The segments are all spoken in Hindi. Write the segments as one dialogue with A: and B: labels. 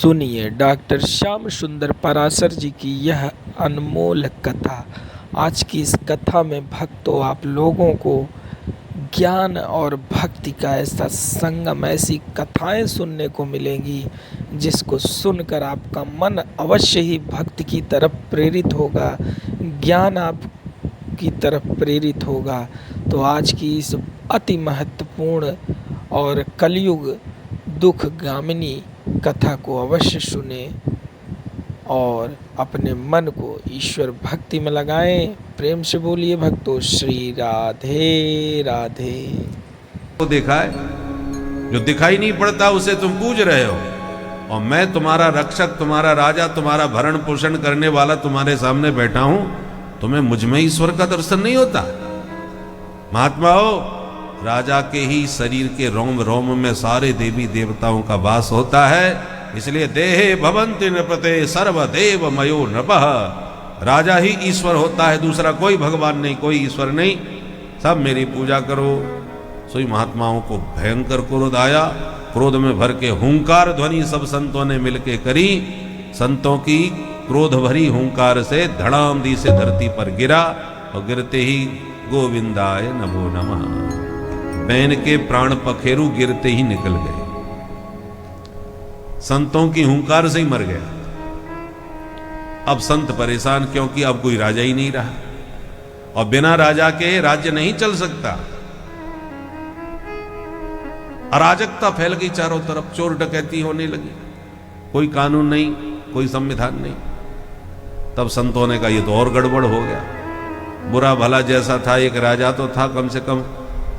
A: सुनिए डॉक्टर श्याम सुंदर पराशर जी की यह अनमोल कथा। आज की इस कथा में भक्तों आप लोगों को ज्ञान और भक्ति का ऐसा संगम, ऐसी कथाएं सुनने को मिलेंगी जिसको सुनकर आपका मन अवश्य ही भक्ति की तरफ प्रेरित होगा, ज्ञान आपकी तरफ प्रेरित होगा। तो आज की इस अति महत्वपूर्ण और कलयुग दुख गामिनी कथा को अवश्य सुने और अपने मन को ईश्वर भक्ति में लगाएं। प्रेम से बोलिए भक्तों, श्री राधे राधे।
B: तो देखा है, जो दिखाई नहीं पड़ता उसे तुम पूज रहे हो, और मैं तुम्हारा रक्षक, तुम्हारा राजा, तुम्हारा भरण पोषण करने वाला तुम्हारे सामने बैठा हूं। तुम्हें मुझ में ईश्वर का दर्शन नहीं होता? महात्माओं, राजा के ही शरीर के रोम रोम में सारे देवी देवताओं का वास होता है। इसलिए देहे भवन्ति नृपते सर्वदेव मयो नृपः। राजा ही ईश्वर होता है, दूसरा कोई भगवान नहीं, कोई ईश्वर नहीं। सब मेरी पूजा करो। सोई महात्माओं को भयंकर क्रोध आया। क्रोध में भर के हुंकार ध्वनि सब संतों ने मिलके करी। संतों की क्रोध भरी हुंकार से धड़ाम दी से धरती पर गिरा, और गिरते ही गोविंदाय नमो नमः। बैन के प्राण पखेरु गिरते ही निकल गए। संतों की हुंकार से ही मर गया। अब संत परेशान, क्योंकि अब कोई राजा ही नहीं रहा, और बिना राजा के राज्य नहीं चल सकता। अराजकता फैल गई चारों तरफ, चोर डकैती होने लगी, कोई कानून नहीं, कोई संविधान नहीं। तब संतों ने कहा ये तो और गड़बड़ हो गया। बुरा भला जैसा था, एक राजा तो था, कम से कम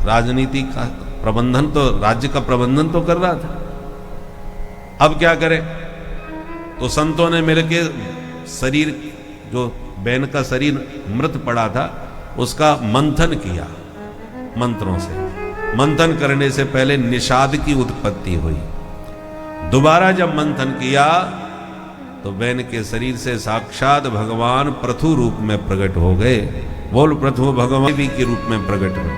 B: राजनीति का प्रबंधन तो, राज्य का प्रबंधन तो कर रहा था। अब क्या करें? तो संतों ने मिलकर शरीर, जो बैन का शरीर मृत पड़ा था, उसका मंथन किया। मंत्रों से मंथन करने से पहले निषाद की उत्पत्ति हुई। दोबारा जब मंथन किया तो बैन के शरीर से साक्षात भगवान पृथु रूप में प्रकट हो गए। बोल पृथु भगवान देवी के रूप में प्रकट हुए।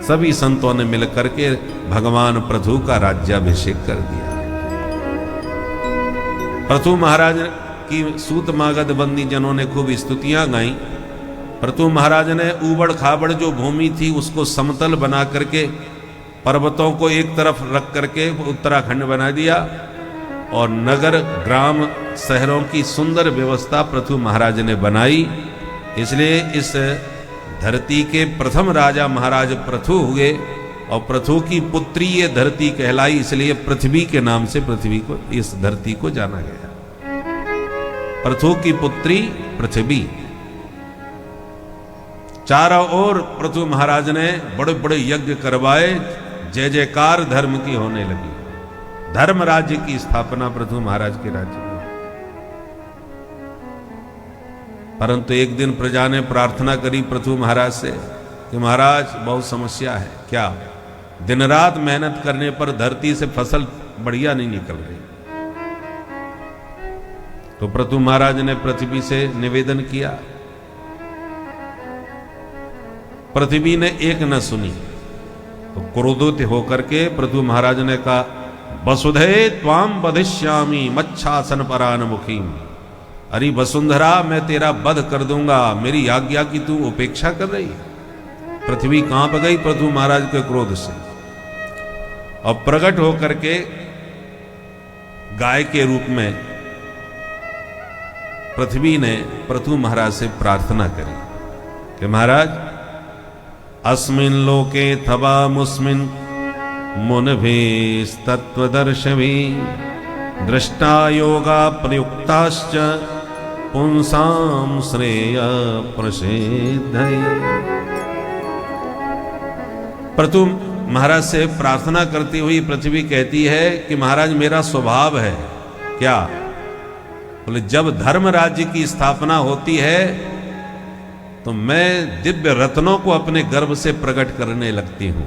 B: सभी संतों ने मिलकर के भगवान पृथु का राज्याभिषेक कर दिया। पृथु महाराज की सूत मागध बंदी जनों ने खूब स्तुतियां गाई। पृथु महाराज ने ऊबड़ खाबड़ जो भूमि थी उसको समतल बना करके, पर्वतों को एक तरफ रख करके उत्तराखंड बना दिया, और नगर ग्राम शहरों की सुंदर व्यवस्था पृथु महाराज ने बनाई। इसलिए इस धरती के प्रथम राजा महाराज पृथु हुए, और पृथु की पुत्री ये धरती कहलाई। इसलिए पृथ्वी के नाम से पृथ्वी को, इस धरती को जाना गया। पृथु की पुत्री पृथ्वी। चारों ओर पृथु महाराज ने बड़े बड़े यज्ञ करवाए, जय जयकार धर्म की होने लगी। धर्म राज्य की स्थापना पृथु महाराज के राज्य में। परंतु एक दिन प्रजा ने प्रार्थना करी पृथु महाराज से कि महाराज बहुत समस्या है। क्या? दिन रात मेहनत करने पर धरती से फसल बढ़िया नहीं निकल रही। तो पृथु महाराज ने पृथ्वी से निवेदन किया। पृथ्वी ने एक न सुनी, तो क्रोधित होकर के पृथु महाराज ने कहा, वसुधे त्वाम वधिष्यामि मच्छासन परानमुखीम। अरे वसुंधरा, मैं तेरा वध कर दूंगा, मेरी आज्ञा की तू उपेक्षा कर रही है। पृथ्वी कांप गई पृथु महाराज के क्रोध से, और प्रकट होकर के गाय के रूप में पृथ्वी ने पृथु महाराज से प्रार्थना करी कि महाराज, अस्मिन लोके थवा मुस्मिन मुनभिस्तत्वदर्शवी दृष्टा योगा प्रयुक्ताश्च पुंसाम श्रेय प्रसिद्धये। पृथु महाराज से प्रार्थना करती हुई पृथ्वी कहती है कि महाराज मेरा स्वभाव है। क्या? बोले जब धर्म राज्य की स्थापना होती है तो मैं दिव्य रत्नों को अपने गर्भ से प्रकट करने लगती हूं,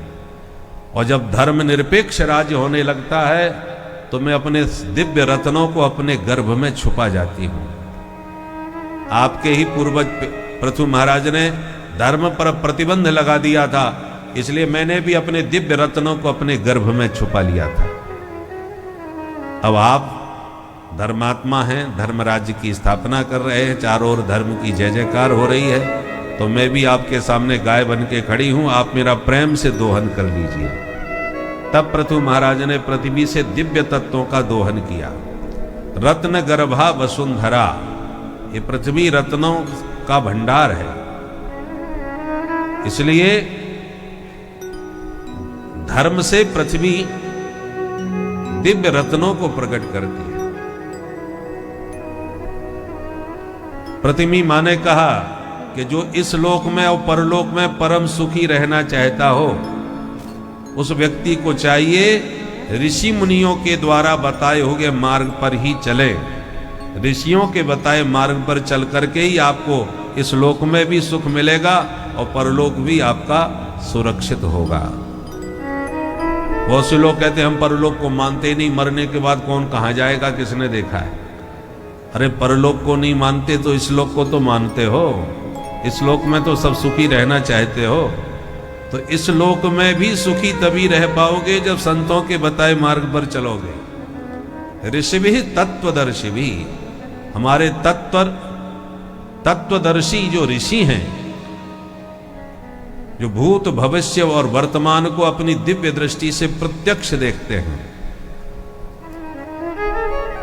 B: और जब धर्म निरपेक्ष राज्य होने लगता है तो मैं अपने दिव्य रत्नों को अपने गर्भ में छुपा जाती हूं। आपके ही पूर्वज पृथु महाराज ने धर्म पर प्रतिबंध लगा दिया था, इसलिए मैंने भी अपने दिव्य रत्नों को अपने गर्भ में छुपा लिया था। अब आप धर्मात्मा हैं, धर्म राज्य की स्थापना कर रहे हैं, चारों ओर धर्म की जय जयकार हो रही है, तो मैं भी आपके सामने गाय बन के खड़ी हूं, आप मेरा प्रेम से दोहन कर लीजिए। तब पृथु महाराज ने पृथ्वी से दिव्य तत्वों का दोहन किया। रत्न गर्भा वसुंधरा, ये पृथ्वी रत्नों का भंडार है, इसलिए धर्म से पृथ्वी दिव्य रत्नों को प्रकट करती है। पृथ्वी मां ने कहा कि जो इस लोक में और परलोक में परम सुखी रहना चाहता हो, उस व्यक्ति को चाहिए ऋषि मुनियों के द्वारा बताए हुए मार्ग पर ही चले। ऋषियों के बताए मार्ग पर चल करके ही आपको इस लोक में भी सुख मिलेगा और परलोक भी आपका सुरक्षित होगा। बहुत से लोग कहते हैं हम परलोक को मानते ही नहीं, मरने के बाद कौन कहां जाएगा, किसने देखा है। अरे परलोक को नहीं मानते तो इस लोक को तो मानते हो। इस लोक में तो सब सुखी रहना चाहते हो, तो इस लोक में भी सुखी तभी रह पाओगे जब संतों के बताए मार्ग पर चलोगे। ऋषि भी तत्वदर्शी भी, हमारे तत्वदर्शी जो ऋषि हैं, जो भूत भविष्य और वर्तमान को अपनी दिव्य दृष्टि से प्रत्यक्ष देखते हैं,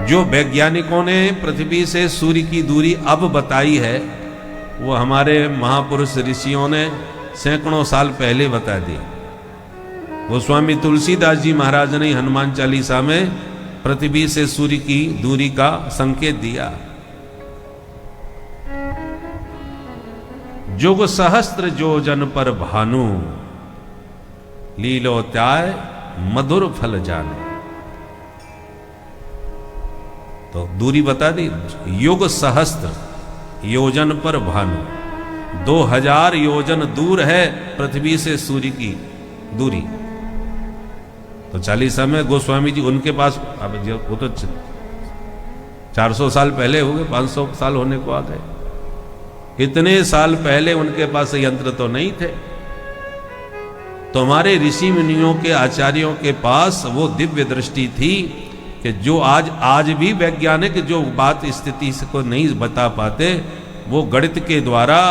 B: जो वैज्ञानिकों ने पृथ्वी से सूर्य की दूरी अब बताई है, वो हमारे महापुरुष ऋषियों ने सैकड़ों साल पहले बता दी। गोस्वामी तुलसीदास जी महाराज ने हनुमान चालीसा में पृथ्वी से सूर्य की दूरी का संकेत दिया। जुग सहस्त्र जोजन पर भानु, लीलोत्याय मधुर फल जाने। तो दूरी बता दी, युग सहस्त्र योजन पर भानु, 2000 योजन दूर है पृथ्वी से सूर्य की दूरी। तो चालीसा में गोस्वामी जी उनके पास, अब वो तो 400 साल पहले हो गए, 500 साल होने को आ गए। इतने साल पहले उनके पास यंत्र तो नहीं थे, तो हमारे ऋषि मुनियों के आचार्यों के पास वो दिव्य दृष्टि थी कि जो आज भी वैज्ञानिक जो बात स्थिति को नहीं बता पाते, वो गणित के द्वारा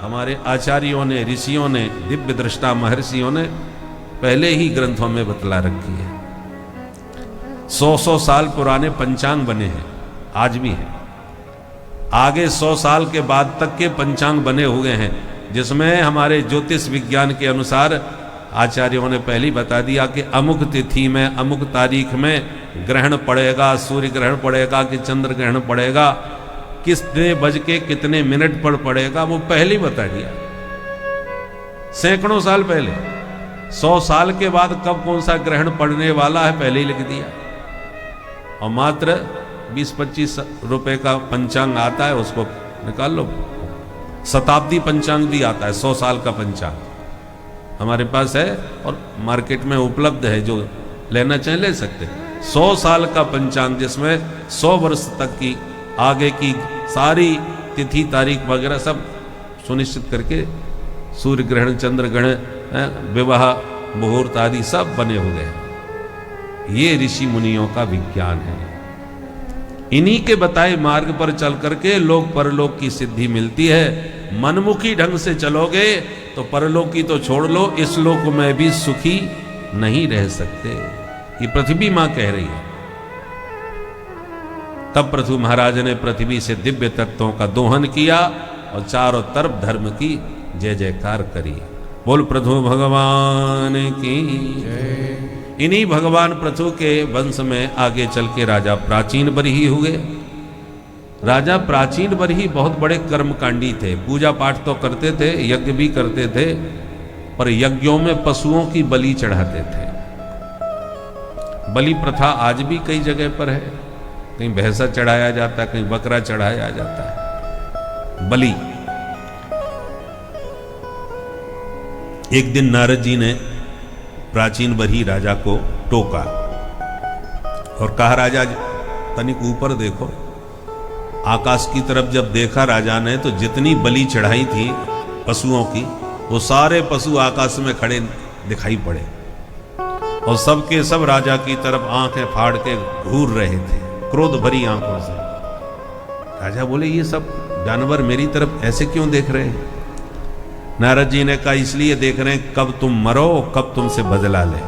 B: हमारे आचार्यों ने, ऋषियों ने, दिव्य दृष्टा महर्षियों ने पहले ही ग्रंथों में बतला रखी है। 100 साल पुराने पंचांग बने हैं, आज भी हैं। आगे 100 साल के बाद तक के पंचांग बने हुए हैं, जिसमें हमारे ज्योतिष विज्ञान के अनुसार आचार्यों ने पहले ही बता दिया कि अमुक तिथि में, अमुक तारीख में ग्रहण पड़ेगा, सूर्य ग्रहण पड़ेगा कि चंद्र ग्रहण पड़ेगा, कितने बज के कितने मिनट पर पड़ेगा, वो पहले ही बता दिया सैकड़ों साल पहले। 100 साल के बाद कब कौन सा ग्रहण पड़ने वाला है पहले ही लिख दिया। और मात्र 20-25 रुपए का पंचांग आता है, उसको निकाल लो। शताब्दी पंचांग भी आता है, 100 साल का पंचांग हमारे पास है और मार्केट में उपलब्ध है, जो लेना चाहे ले सकते हैं। 100 साल का पंचांग जिसमें 100 वर्ष तक की आगे की सारी तिथि तारीख वगैरह सब सुनिश्चित करके, सूर्य ग्रहण, चंद्र ग्रहण, विवाह मुहूर्त आदि सब बने हुए हैं। ये ऋषि मुनियों का विज्ञान है। इन्हीं के बताए मार्ग पर चल करके लोक परलोक की सिद्धि मिलती है। मनमुखी ढंग से चलोगे तो परलोक की तो छोड़ लो, इस लोक में भी सुखी नहीं रह सकते। ये पृथ्वी मां कह रही है। तब पृथु महाराज ने पृथ्वी से दिव्य तत्वों का दोहन किया और चारों तरफ धर्म की जय जयकार करी। बोल पृथु भगवान की जय। इन्हीं भगवान पृथु के वंश में आगे चल के राजा प्राचीन बरही हुए। राजा प्राचीन बरही बहुत बड़े कर्मकांडी थे, पूजा पाठ तो करते थे, यज्ञ भी करते थे, पर यज्ञों में पशुओं की बलि चढ़ाते थे। बलि प्रथा आज भी कई जगह पर है, कहीं भैंसा चढ़ाया जाता है, कहीं बकरा चढ़ाया जाता है। बलि। एक दिन नारद जी ने प्राचीन बरही राजा को टोका और कहा, राजा तनिक ऊपर देखो। आकाश की तरफ जब देखा राजा ने, तो जितनी बलि चढ़ाई थी पशुओं की, वो सारे पशु आकाश में खड़े दिखाई पड़े। और सबके सब राजा की तरफ आंखें फाड़ के घूर रहे थे, क्रोध भरी आंखों से। राजा बोले, ये सब जानवर मेरी तरफ ऐसे क्यों देख रहे हैं? नारद जी ने कहा, इसलिए देख रहे हैं कब तुम मरो, कब तुमसे बदला ले।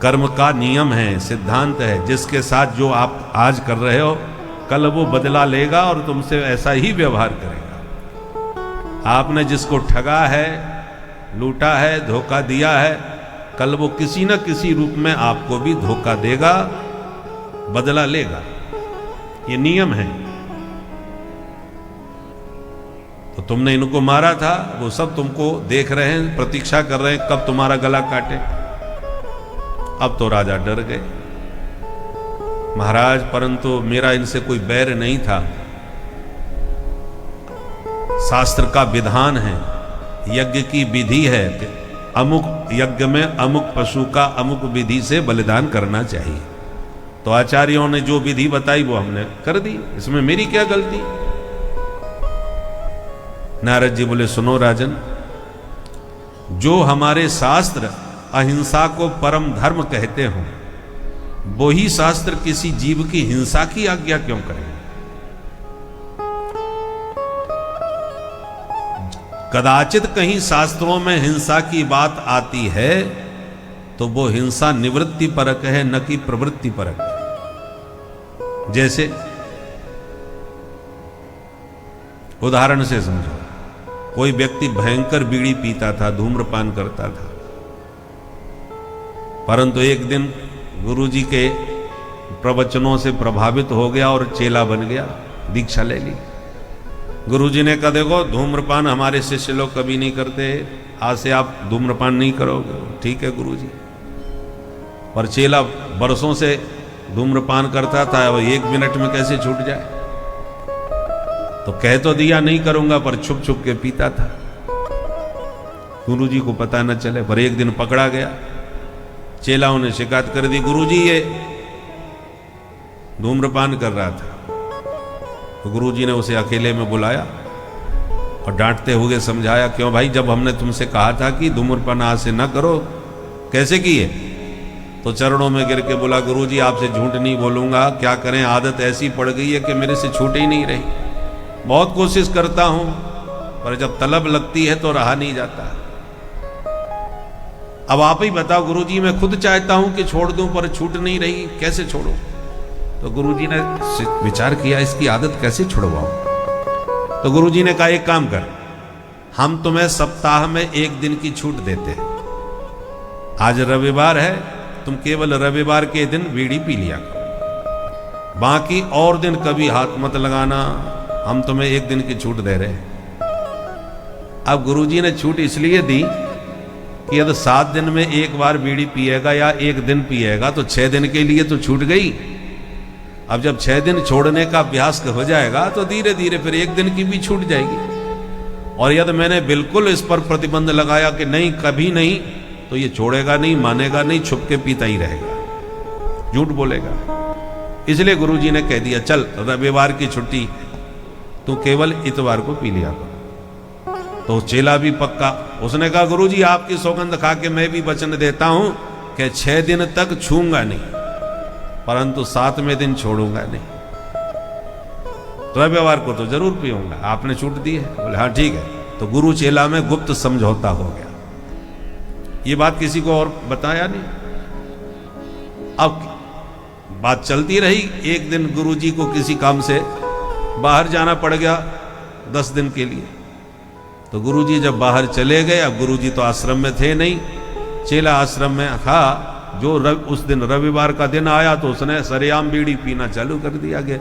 B: कर्म का नियम है, सिद्धांत है, जिसके साथ जो आप आज कर रहे हो कल वो बदला लेगा और तुमसे ऐसा ही व्यवहार करेगा। आपने जिसको ठगा है, लूटा है, धोखा दिया है, कल वो किसी न किसी रूप में आपको भी धोखा देगा, बदला लेगा। ये नियम है। तो तुमने इनको मारा था, वो सब तुमको देख रहे हैं, प्रतीक्षा कर रहे हैं कब तुम्हारा गला काटे। अब तो राजा डर गए। महाराज, परंतु मेरा इनसे कोई बैर नहीं था। शास्त्र का विधान है, यज्ञ की विधि है कि अमुक यज्ञ में अमुक पशु का अमुक विधि से बलिदान करना चाहिए। तो आचार्यों ने जो विधि बताई वो हमने कर दी, इसमें मेरी क्या गलती? नारद जी बोले, सुनो राजन, जो हमारे शास्त्र अहिंसा को परम धर्म कहते हो, वो ही शास्त्र किसी जीव की हिंसा की आज्ञा क्यों करें? कदाचित कहीं शास्त्रों में हिंसा की बात आती है तो वो हिंसा निवृत्ति परक है, न कि प्रवृत्ति परक है। जैसे उदाहरण से समझो, कोई व्यक्ति भयंकर बीड़ी पीता था, धूम्रपान करता था, परंतु एक दिन गुरुजी के प्रवचनों से प्रभावित हो गया और चेला बन गया, दीक्षा ले ली। गुरुजी ने कहा, देखो धूम्रपान हमारे शिष्य लोग कभी नहीं करते, आज से आप धूम्रपान नहीं करोगे। ठीक है गुरुजी। पर चेला बरसों से धूम्रपान करता था, वो 1 मिनट में कैसे छूट जाए? तो कह तो दिया नहीं करूंगा, पर छुप छुप के पीता था, गुरुजी को पता न चले। पर एक दिन पकड़ा गया, चेलाओं ने शिकायत कर दी, गुरुजी ये धूम्रपान कर रहा था। तो गुरुजी ने उसे अकेले में बुलाया और डांटते हुए समझाया, क्यों भाई, जब हमने तुमसे कहा था कि धूम्रपान आज से न करो, कैसे किए? तो चरणों में गिर के बोला, गुरुजी आपसे झूठ नहीं बोलूंगा, क्या करें, आदत ऐसी पड़ गई है कि मेरे से छूट ही नहीं रही। बहुत कोशिश करता हूं, पर जब तलब लगती है तो रहा नहीं जाता। अब आप ही बताओ गुरुजी, मैं खुद चाहता हूं कि छोड़ दूं, पर छूट नहीं रही, कैसे छोड़ूं? तो गुरुजी ने विचार किया, इसकी आदत कैसे छुड़वाऊं? तो गुरुजी ने कहा, एक काम कर, हम तुम्हें सप्ताह में 1 दिन की छूट देते हैं। आज रविवार है, तुम केवल रविवार के दिन बीड़ी पी लिया करो, बाकी और दिन कभी हाथ मत लगाना, हम तुम्हें 1 दिन की छूट दे रहे हैं। अब गुरुजी ने छूट इसलिए दी कि यदि 7 दिन में 1 बार बीड़ी पिएगा या 1 दिन पिएगा तो 6 दिन के लिए तो छूट गई। अब जब 6 दिन छोड़ने का अभ्यास हो जाएगा तो धीरे धीरे फिर 1 दिन की भी छूट जाएगी। और यदि मैंने बिल्कुल इस पर प्रतिबंध लगाया कि नहीं, कभी नहीं, तो ये छोड़ेगा नहीं, मानेगा नहीं, छुप के पीता ही रहेगा, झूठ बोलेगा। इसलिए गुरुजी ने कह दिया, चल रविवार की छुट्टी, तू केवल इतवार को पी लिया कर। तो चेला भी पक्का, उसने कहा, गुरुजी आपकी सौगंध खा के मैं भी वचन देता हूं कि 6 दिन तक छूंगा नहीं, परंतु 7वें दिन छोड़ूंगा नहीं, रविवार को तो जरूर पीऊंगा, आपने छूट दी है। बोले हाँ ठीक है। तो गुरु चेला में गुप्त समझौता हो गया। ये बात किसी को और बताया नहीं। अब बात चलती रही। एक दिन गुरुजी को किसी काम से बाहर जाना पड़ गया 10 दिन के लिए। तो गुरुजी जब बाहर चले गए, अब गुरुजी तो आश्रम में थे नहीं, चेला आश्रम में था। जो उस दिन रविवार का दिन आया तो उसने सरेआम बीड़ी पीना चालू कर दिया। गया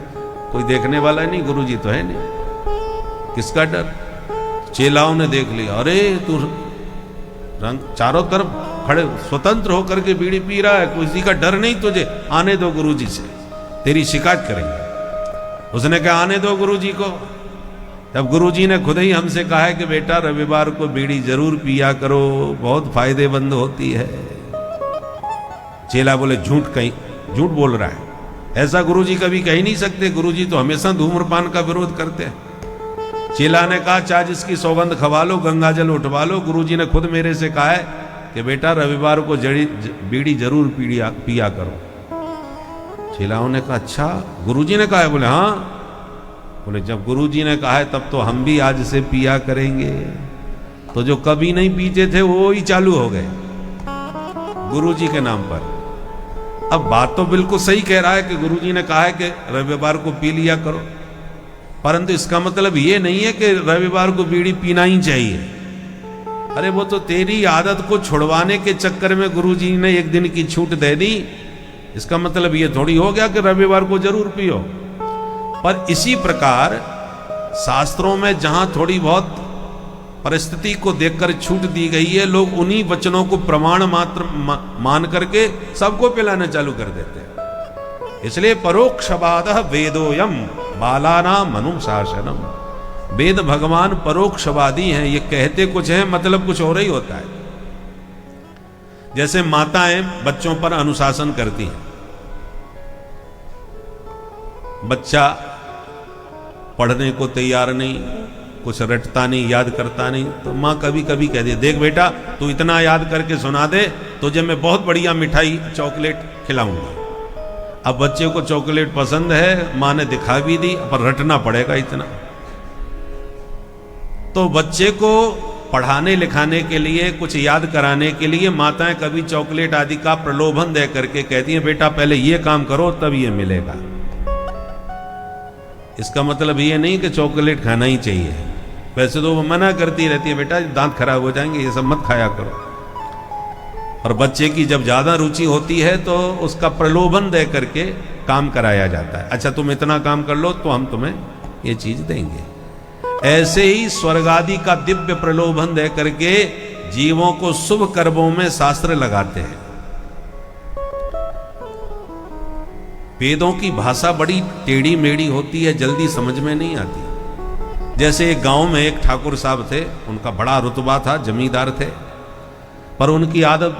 B: कोई देखने वाला नहीं, गुरुजी तो है नहीं, किसका डर। चेलाओं ने देख लिया, अरे तू रंग चारों तरफ खड़े स्वतंत्र होकर के बीड़ी पी रहा है, किसी का डर नहीं तुझे, आने दो गुरुजी से, तेरी शिकायत करेंगे। उसने कहा आने दो गुरुजी को। तब गुरुजी ने खुद ही हमसे कहा है कि बेटा रविवार को बीड़ी जरूर पिया करो, बहुत फायदेमंद होती है। चेला बोले झूठ बोल रहा है, ऐसा गुरुजी कभी कह ही नहीं सकते, गुरुजी तो हमेशा धूम्रपान का विरोध करते हैं। चेला ने कहा चाहे जिसकी सौगंध खवा लो, गंगा जल उठवा लो, गुरुजी ने खुद मेरे से कहा है कि बेटा रविवार को बीड़ी जरूर पिया करो। चेलाओं ने कहा अच्छा गुरुजी ने कहा है? बोले हाँ। बोले जब गुरुजी ने कहा है तब तो हम भी आज से पिया करेंगे। तो जो कभी नहीं पीते थे वो ही चालू हो गए गुरुजी के नाम पर। अब बात तो बिल्कुल सही कह रहा है कि गुरुजी ने कहा है कि रविवार को पी लिया करो, परंतु इसका मतलब ये नहीं है कि रविवार को बीड़ी पीना ही चाहिए। अरे वो तो तेरी आदत को छुड़वाने के चक्कर में गुरुजी ने एक दिन की छूट दे दी। इसका मतलब ये थोड़ी हो गया कि रविवार को जरूर पियो। पर इसी प्रकार शास्त्रों में जहां थोड़ी बहुत परिस्थिति को देखकर छूट दी गई है, लोग उन्हीं वचनों को प्रमाण मात्र मान करके सबको पिलाना चालू कर देते हैं। इसलिए परोक्षवादः वेदोयम बालानाम अनुशासनम। वेद भगवान परोक्षवादी हैं, ये कहते कुछ है मतलब कुछ और ही होता है। जैसे माताएं बच्चों पर अनुशासन करती हैं, बच्चा पढ़ने को तैयार नहीं, कुछ रटता नहीं, याद करता नहीं, तो माँ कभी कभी कह दे देख बेटा तू इतना याद करके सुना दे, तुझे मैं बहुत बढ़िया मिठाई चॉकलेट खिलाऊंगा। अब बच्चे को चॉकलेट पसंद है, माँ ने दिखा भी दी, पर रटना पड़ेगा इतना। तो बच्चे को पढ़ाने लिखाने के लिए, कुछ याद कराने के लिए माताएं कभी चॉकलेट आदि का प्रलोभन दे करके कहती हैं बेटा पहले ये काम करो तब ये मिलेगा। इसका मतलब ये नहीं कि चॉकलेट खाना ही चाहिए, वैसे तो वो मना करती रहती है बेटा दांत खराब हो जाएंगे, ये सब मत खाया करो। और बच्चे की जब ज्यादा रुचि होती है तो उसका प्रलोभन दे करके काम कराया जाता है। अच्छा तुम इतना काम कर लो तो हम तुम्हें ये चीज देंगे। ऐसे ही स्वर्ग आदि का दिव्य प्रलोभन दे करके जीवों को शुभ कर्मों में शास्त्र लगाते हैं। वेदों की भाषा बड़ी टेढ़ी मेढ़ी होती है, जल्दी समझ में नहीं आती। जैसे एक गांव में एक ठाकुर साहब थे, उनका बड़ा रुतबा था, जमींदार थे, पर उनकी आदत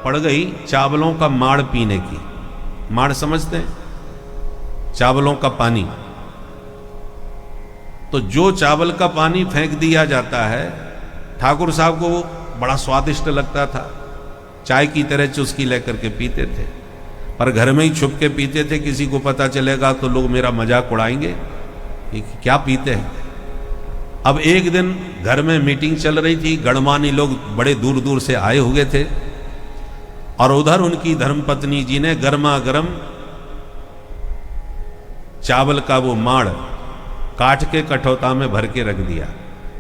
B: पड़ गई चावलों का माड़ पीने की। माड़ समझते हैं? चावलों का पानी। तो जो चावल का पानी फेंक दिया जाता है, ठाकुर साहब को बड़ा स्वादिष्ट लगता था, चाय की तरह चुस्की लेकर के पीते थे, पर घर में ही छुप के पीते थे, किसी को पता चलेगा तो लोग मेरा मजाक उड़ाएंगे ये क्या पीते हैं। अब एक दिन घर में मीटिंग चल रही थी, गणमान्य लोग बड़े दूर दूर से आए हुए थे, और उधर उनकी धर्मपत्नी जी ने गर्मा गर्म चावल का वो माड़ काट के कठौता में भर के रख दिया,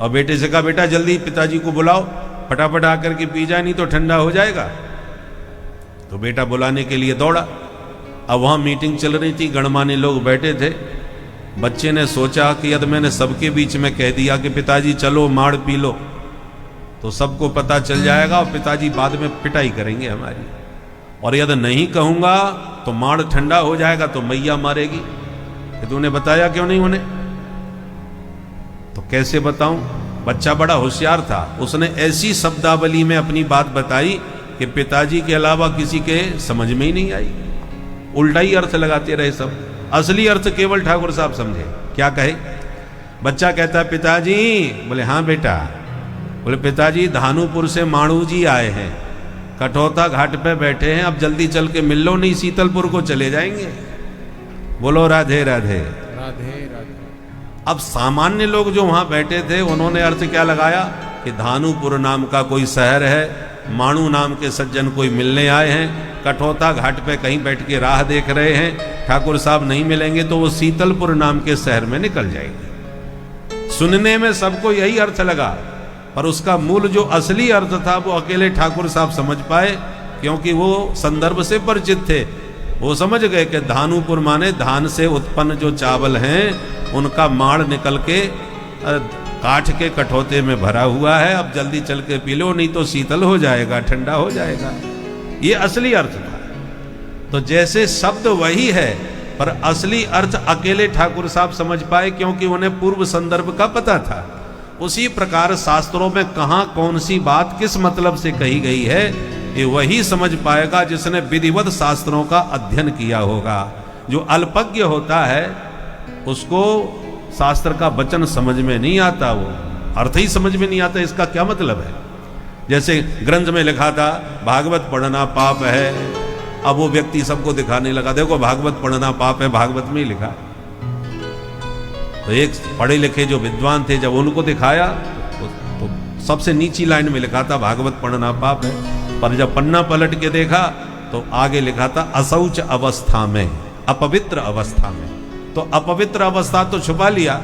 B: और बेटे से कहा बेटा जल्दी पिताजी को बुलाओ, फटाफट आकर के पी जाए नहीं तो ठंडा हो जाएगा। तो बेटा बुलाने के लिए दौड़ा। अब वहां मीटिंग चल रही थी, गणमान्य लोग बैठे थे। बच्चे ने सोचा कि यदि मैंने सबके बीच में कह दिया कि पिताजी चलो माड़ पी लो तो सबको पता चल जाएगा और पिताजी बाद में पिटाई करेंगे हमारी, और यदि नहीं कहूंगा तो माड़ ठंडा हो जाएगा तो मैया मारेगी। तूने बताया क्यों नहीं उन्हें? तो कैसे बताऊं? बच्चा बड़ा होशियार था, उसने ऐसी शब्दावली में अपनी बात बताई कि पिताजी के अलावा किसी के समझ में ही नहीं आई। उल्टा ही अर्थ लगाते रहे सब, असली अर्थ केवल ठाकुर साहब समझे। क्या कहे? बच्चा कहता है पिताजी। बोले हाँ बेटा। बोले पिताजी धानुपुर से माणू जी आए हैं, कठौता घाट पे बैठे हैं, अब जल्दी चल के मिल लो नहीं शीतलपुर को चले जाएंगे। बोलो राधे राधे
C: राधे राधे।
B: अब सामान्य लोग जो वहां बैठे थे उन्होंने अर्थ क्या लगाया कि धानुपुर नाम का कोई शहर है, माणू नाम के सज्जन कोई मिलने आए हैं, कठौता घाट पे कहीं बैठ के राह देख रहे हैं, ठाकुर साहब नहीं मिलेंगे तो वो शीतलपुर नाम के शहर में निकल जाएंगे। सुनने में सबको यही अर्थ लगा, पर उसका मूल जो असली अर्थ था वो अकेले ठाकुर साहब समझ पाए, क्योंकि वो संदर्भ से परिचित थे। वो समझ गए कि धानुपुर माने धान से उत्पन्न जो चावल हैं उनका माड़ निकल के काठ के कठौते में भरा हुआ है, अब जल्दी चल के पी लो नहीं तो शीतल हो जाएगा, ठंडा हो जाएगा। ये असली अर्थ था। तो जैसे शब्द वही है पर असली अर्थ अकेले ठाकुर साहब समझ पाए, क्योंकि उन्हें पूर्व संदर्भ का पता था। उसी प्रकार शास्त्रों में कहां कौन सी बात किस मतलब से कही गई है ये वही समझ पाएगा जिसने विधिवत शास्त्रों का अध्ययन किया होगा। जो अल्पज्ञ होता है उसको शास्त्र का वचन समझ में नहीं आता, वो अर्थ ही समझ में नहीं आता, इसका क्या मतलब है। जैसे ग्रंथ में लिखा था भागवत पढ़ना पाप है, अब वो व्यक्ति सबको दिखाने लगा देखो भागवत पढ़ना पाप है, भागवत में ही लिखा। तो एक पढ़े लिखे जो विद्वान थे जब उनको दिखाया तो सबसे नीची लाइन में लिखा था भागवत पढ़ना पाप है, पर जब पन्ना पलट के देखा तो आगे लिखा था अशौच अवस्था में, अपवित्र अवस्था में। तो अपवित्र अवस्था तो छुपा लिया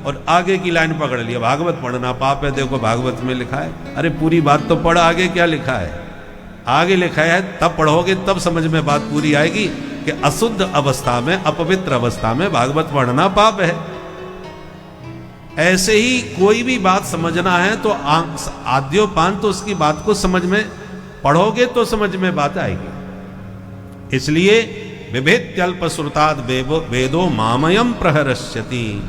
B: और आगे की लाइन पकड़ लिया, भागवत पढ़ना पाप है, देखो भागवत में लिखा है। अरे पूरी बात तो पढ़, आगे क्या लिखा है? आगे लिखा है तब पढ़ोगे तब समझ में बात पूरी आएगी कि अशुद्ध अवस्था में, अपवित्र अवस्था में भागवत पढ़ना पाप है। ऐसे ही कोई भी बात समझना है तो आद्योपांत तो उसकी बात को समझ में पढ़ोगे तो समझ में बात आएगी। इसलिए विभेत्यल्प श्रुताद वेदो मामयम प्रहरष्यति।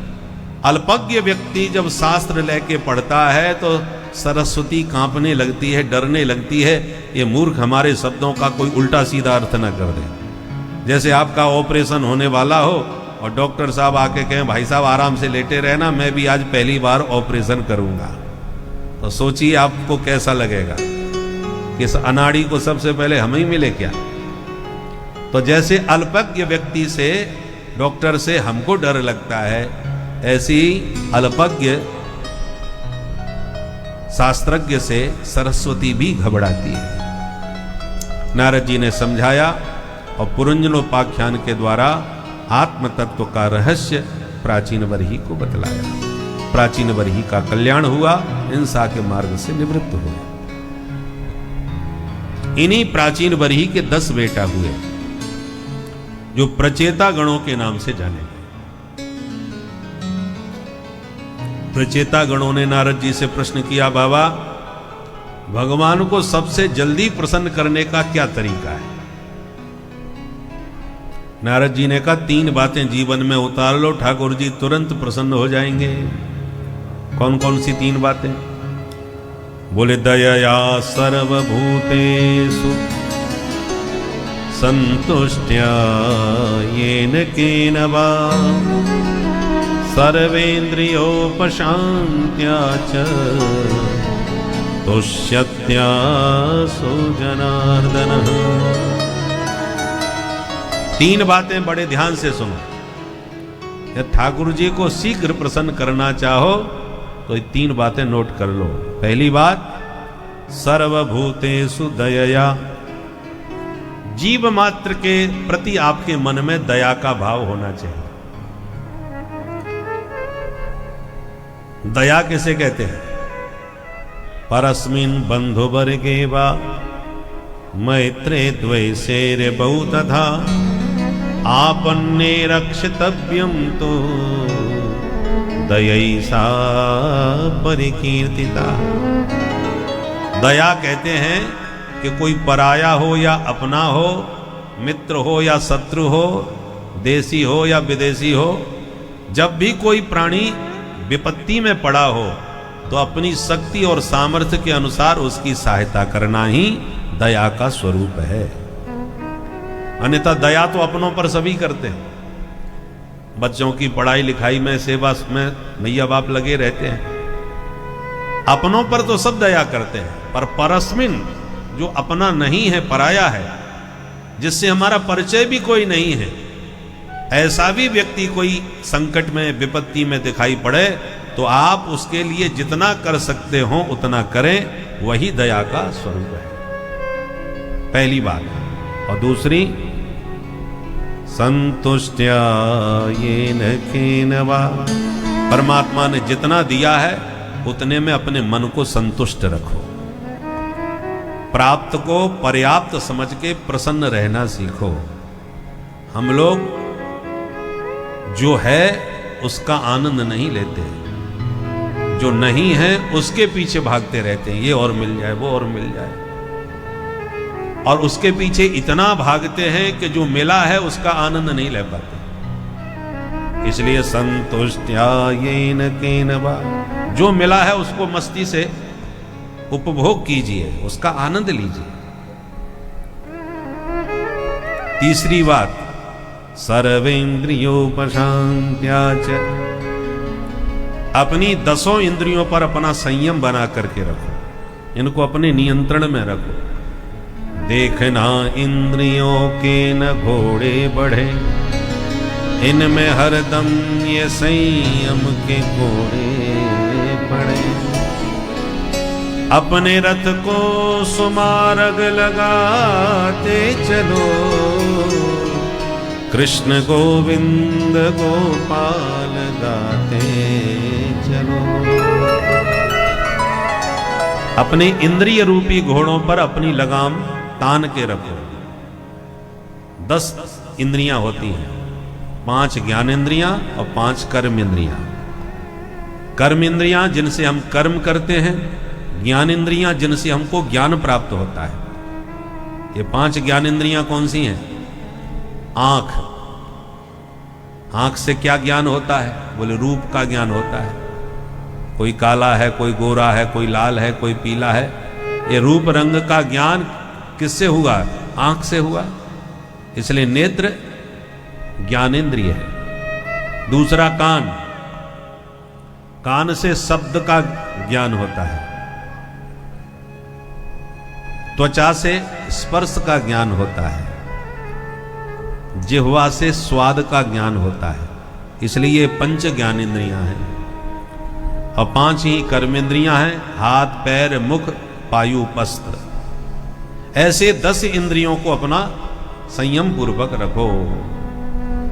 B: अल्पज्ञ व्यक्ति जब शास्त्र लेके पढ़ता है तो सरस्वती कांपने लगती है, डरने लगती है, ये मूर्ख हमारे शब्दों का कोई उल्टा सीधा अर्थ न कर दे। जैसे आपका ऑपरेशन होने वाला हो और डॉक्टर साहब आके कहें भाई साहब आराम से लेटे रहना, मैं भी आज पहली बार ऑपरेशन करूंगा, तो सोचिए आपको कैसा लगेगा कि इस अनाड़ी को सबसे पहले हम ही मिले क्या। तो जैसे अल्पज्ञ व्यक्ति से, डॉक्टर से हमको डर लगता है, ऐसी अल्पज्ञ शास्त्रज्ञ से सरस्वती भी घबराती है। नारद जी ने समझाया और पुरंजनोपाख्यान के द्वारा आत्म तत्व का रहस्य प्राचीन बरही को बतलाया। प्राचीन बरही का कल्याण हुआ, हिंसा के मार्ग से निवृत्त हुए। इन्हीं प्राचीन बरही के 10 बेटा हुए जो प्रचेता गणों के नाम से जाने गए। प्रचेता गणों ने नारद जी से प्रश्न किया, बाबा भगवान को सबसे जल्दी प्रसन्न करने का क्या तरीका है? नारद जी ने कहा 3 बातें जीवन में उतार लो, ठाकुर जी तुरंत प्रसन्न हो जाएंगे। कौन कौन सी 3 बातें? बोले दयया सर्वभूतेषु संतुष्ट्या येन केन वा सर्वेन्द्रियोपशान्त्या च तुष्यत्या सो जनार्दनः। 3 बातें बड़े ध्यान से सुनो। यदि ठाकुर जी को शीघ्र प्रसन्न करना चाहो तो ये 3 बातें नोट कर लो। पहली बात, सर्वभूतेषु दयया। जीव मात्र के प्रति आपके मन में दया का भाव होना चाहिए। दया किसे कहते हैं? परस्मिन् बंधु वर्गे वा मैत्रे द्वैषेर्य बहु तथा आपन्ने रक्षितव्यं तो दयैसा परिकीर्तिता। दया कहते हैं कि कोई पराया हो या अपना हो, मित्र हो या शत्रु हो, देशी हो या विदेशी हो, जब भी कोई प्राणी विपत्ति में पड़ा हो तो अपनी शक्ति और सामर्थ्य के अनुसार उसकी सहायता करना ही दया का स्वरूप है। अन्यथा दया तो अपनों पर सभी करते हैं। बच्चों की पढ़ाई लिखाई में, सेवा में मैया बाप लगे रहते हैं। अपनों पर तो सब दया करते हैं, पर परस्मिन जो अपना नहीं है, पराया है, जिससे हमारा परिचय भी कोई नहीं है, ऐसा भी व्यक्ति कोई संकट में, विपत्ति में दिखाई पड़े तो आप उसके लिए जितना कर सकते हो उतना करें, वही दया का स्वरूप है। पहली बात। और दूसरी, संतुष्ट्या येन केन वा। परमात्मा ने जितना दिया है उतने में अपने मन को संतुष्ट रखो। प्राप्त को पर्याप्त समझ के प्रसन्न रहना सीखो। हम लोग जो है उसका आनंद नहीं लेते, जो नहीं है उसके पीछे भागते रहते हैं, ये और मिल जाए, वो और मिल जाए, और उसके पीछे इतना भागते हैं कि जो मिला है उसका आनंद नहीं ले पाते। इसलिए संतुष्ट्या येन केन वा, जो मिला है उसको मस्ती से उपभोग कीजिए, उसका आनंद लीजिए। तीसरी बात, सर्वेन्द्रियोपशान्त्या च। अपनी 10 इंद्रियों पर अपना संयम बना करके रखो। इनको अपने नियंत्रण में रखो। देखना इंद्रियों के न घोड़े बढ़े, इनमें हरदम ये संयम के घोड़े बढ़े। अपने रथ को सुमार्ग लगाते चलो, कृष्ण गोविंद गोपाल गाते चलो। अपने इंद्रिय रूपी घोड़ों पर अपनी लगाम तान के रखो। 10 इंद्रियां होती हैं, 5 ज्ञानेंद्रियां और 5 कर्म इंद्रियां। कर्म इंद्रियां जिनसे हम कर्म करते हैं, ज्ञान इंद्रियां जिनसे हमको ज्ञान प्राप्त होता है। ये 5 ज्ञान इंद्रियां कौन सी हैं? आंख, आंख से क्या ज्ञान होता है? बोले रूप का ज्ञान होता है। कोई काला है, कोई गोरा है, कोई लाल है, कोई पीला है। ये रूप रंग का ज्ञान किससे हुआ? आंख से हुआ। इसलिए नेत्र ज्ञानेंद्रिय है। दूसरा कान, कान से शब्द का ज्ञान होता है। त्वचा से स्पर्श का ज्ञान होता है। जिह्वा से स्वाद का ज्ञान होता है। इसलिए ये 5 ज्ञानेंद्रियां हैं। और 5 ही कर्मेंद्रियां हैं, हाथ, पैर, मुख, पायु, पस्त्र। ऐसे 10 इंद्रियों को अपना संयम पूर्वक रखो।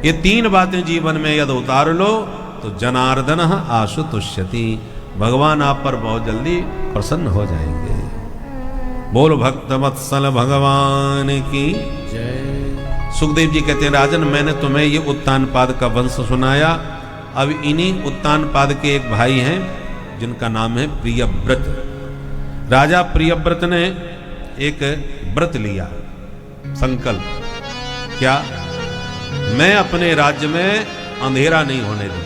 B: ये 3 बातें जीवन में यदि उतार लो तो जनार्दन आशु तुष्यति, भगवान आप पर बहुत जल्दी प्रसन्न हो जाएंगे। बोल भक्त वत्सल भगवान की जय। सुखदेव जी कहते हैं, राजन मैंने तुम्हें ये उत्तानपाद का वंश सुनाया। अब इन्हीं उत्तानपाद के एक भाई हैं जिनका नाम है प्रियव्रत। राजा प्रियव्रत ने एक व्रत लिया, संकल्प। क्या? मैं अपने राज्य में अंधेरा नहीं होने दूंगा।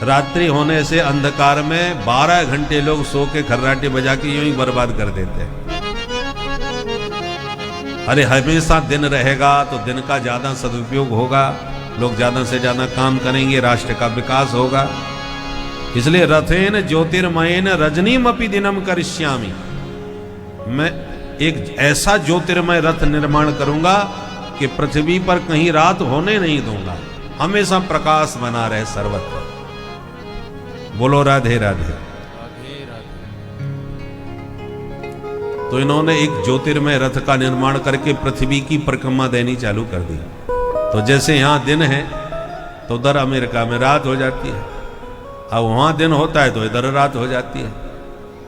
B: रात्रि होने से अंधकार में 12 घंटे लोग सो के खर्राटे बजा के यूं ही बर्बाद कर देते हैं। अरे हमेशा दिन रहेगा तो दिन का ज्यादा सदुपयोग होगा, लोग ज्यादा से ज्यादा काम करेंगे, राष्ट्र का विकास होगा। इसलिए रथेन ज्योतिर्मयेन रजनीमपि दिनम करिष्यामि, मैं एक ऐसा ज्योतिर्मय रथ निर्माण करूंगा कि पृथ्वी पर कहीं रात होने नहीं दूंगा, हमेशा प्रकाश बना रहे सर्वत्र। बोलो राधे राधे। तो इन्होंने एक ज्योतिर्मय रथ का निर्माण करके पृथ्वी की परिक्रमा देनी चालू कर दी। तो जैसे यहां दिन है तो उधर अमेरिका में रात हो जाती है, अब वहां दिन होता है तो इधर रात हो जाती है।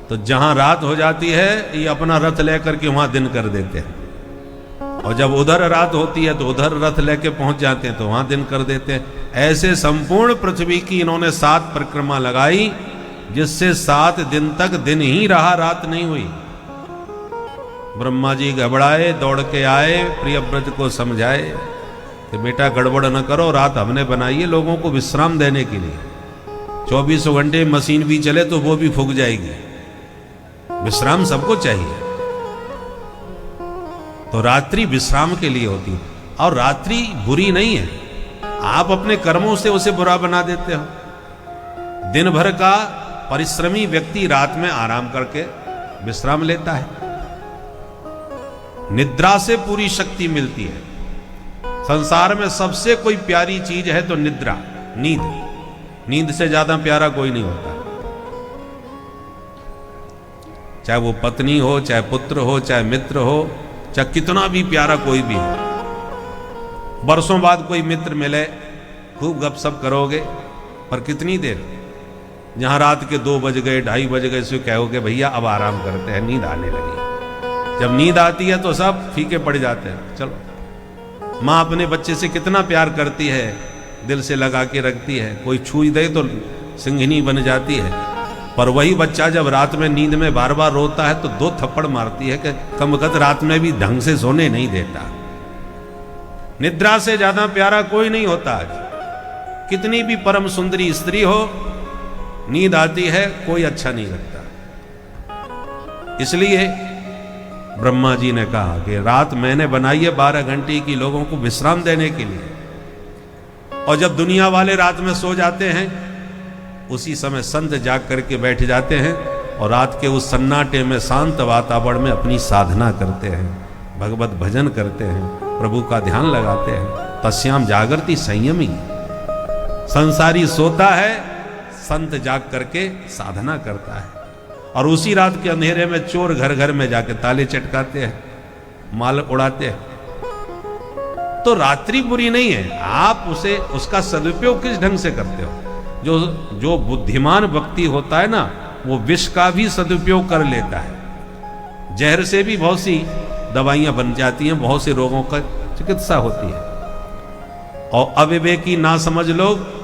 B: तो जहां रात हो जाती है ये अपना रथ लेकर के वहां दिन कर देते हैं, और जब उधर रात होती है तो उधर रथ लेके पहुंच जाते हैं तो वहां दिन कर देते हैं। ऐसे संपूर्ण पृथ्वी की इन्होंने 7 परिक्रमा लगाई, जिससे 7 दिन तक दिन ही रहा, रात नहीं हुई। ब्रह्मा जी घबराए, दौड़ के आए, प्रियव्रत को समझाए कि बेटा गड़बड़ न करो, रात हमने बनाई है लोगों को विश्राम देने के लिए। 24 घंटे मशीन भी चले तो वो भी फूक जाएगी, विश्राम सबको चाहिए। तो रात्रि विश्राम के लिए होती है, और रात्रि बुरी नहीं है, आप अपने कर्मों से उसे बुरा बना देते हो। दिन भर का परिश्रमी व्यक्ति रात में आराम करके विश्राम लेता है। निद्रा से पूरी शक्ति मिलती है। संसार में सबसे कोई प्यारी चीज है तो निद्रा, नींद। नींद से ज्यादा प्यारा कोई नहीं होता, चाहे वो पत्नी हो, चाहे पुत्र हो, चाहे मित्र हो, चाहे कितना भी प्यारा कोई भी हो। बरसों बाद कोई मित्र मिले, खूब गपशप करोगे, पर कितनी देर? जहां रात के 2 बज गए, 2:30 बज गए, सो कहोगे भैया अब आराम करते हैं, नींद आने लगी। जब नींद आती है तो सब फीके पड़ जाते हैं। चलो, माँ अपने बच्चे से कितना प्यार करती है, दिल से लगा के रखती है, कोई छू दे तो सिंघनी बन जाती है। पर वही बच्चा जब रात में नींद में बार बार रोता है तो 2 थप्पड़ मारती है कि कम वक्त रात में भी ढंग से सोने नहीं देता। निद्रा से ज्यादा प्यारा कोई नहीं होता। आज कितनी भी परम सुंदरी स्त्री हो, नींद आती है कोई अच्छा नहीं लगता। इसलिए ब्रह्मा जी ने कहा कि रात मैंने बनाई है 12 घंटे की, लोगों को विश्राम देने के लिए। और जब दुनिया वाले रात में सो जाते हैं, उसी समय संत जाग करके बैठ जाते हैं और रात के उस सन्नाटे में शांत वातावरण में अपनी साधना करते हैं, भगवत भजन करते हैं, प्रभु का ध्यान लगाते हैं। तस्याम जागृति संयमी। संसारी सोता है, संत जाग करके साधना करता है। और उसी रात के अंधेरे में चोर घर घर में जाके ताले चटकाते हैं, माल उड़ाते हैं। तो रात्रि बुरी नहीं है, आप उसे उसका सदुपयोग किस ढंग से करते हो। जो बुद्धिमान व्यक्ति होता है ना, वो विष का भी सदुपयोग कर लेता है। जहर से भी बहुत सी दवाइयां बन जाती हैं, बहुत से रोगों का चिकित्सा होती है। और अविवेकी ना समझ लोग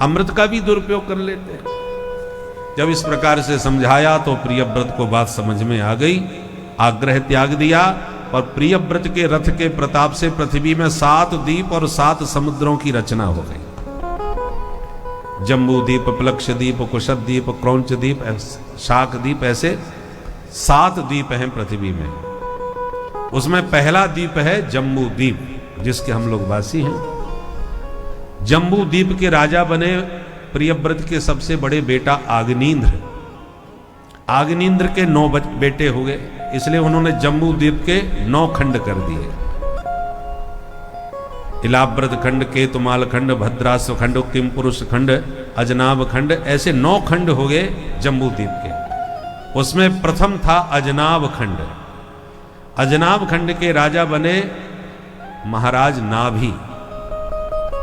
B: अमृत का भी दुरुपयोग कर लेते हैं। जब इस प्रकार से समझाया तो प्रियव्रत को बात समझ में आ गई। आग्रह त्याग दिया और प्रियव्रत के रथ के प्रताप से पृथ्वी में 7 द्वीप और 7 समुद्रों की रचना हो गई। जम्बू द्वीप, प्लक्ष द्वीप, कुशद द्वीप, क्रौंच द्वीप, शाक द्वीप, ऐसे 7 द्वीप हैं पृथ्वी में। उसमें पहला द्वीप है जम्बू द्वीप, जिसके हम लोग वासी हैं। जम्बू द्वीप के राजा बने प्रियव्रत के सबसे बड़े बेटा आग्नेन्द्र। आग्नेन्द्र के 9 बेटे हुए, इसलिए उन्होंने जम्बू द्वीप के 9 खंड कर दिए। इलाव्रत खंड, केतुमाल खंड, भद्रास्व खंड, किम पुरुष खंड, अजनाब खंड, ऐसे 9 खंड हो गए जम्बू द्वीप के। उसमें प्रथम था अजनाब खंड। अजनाब खंड के राजा बने महाराज नाभि,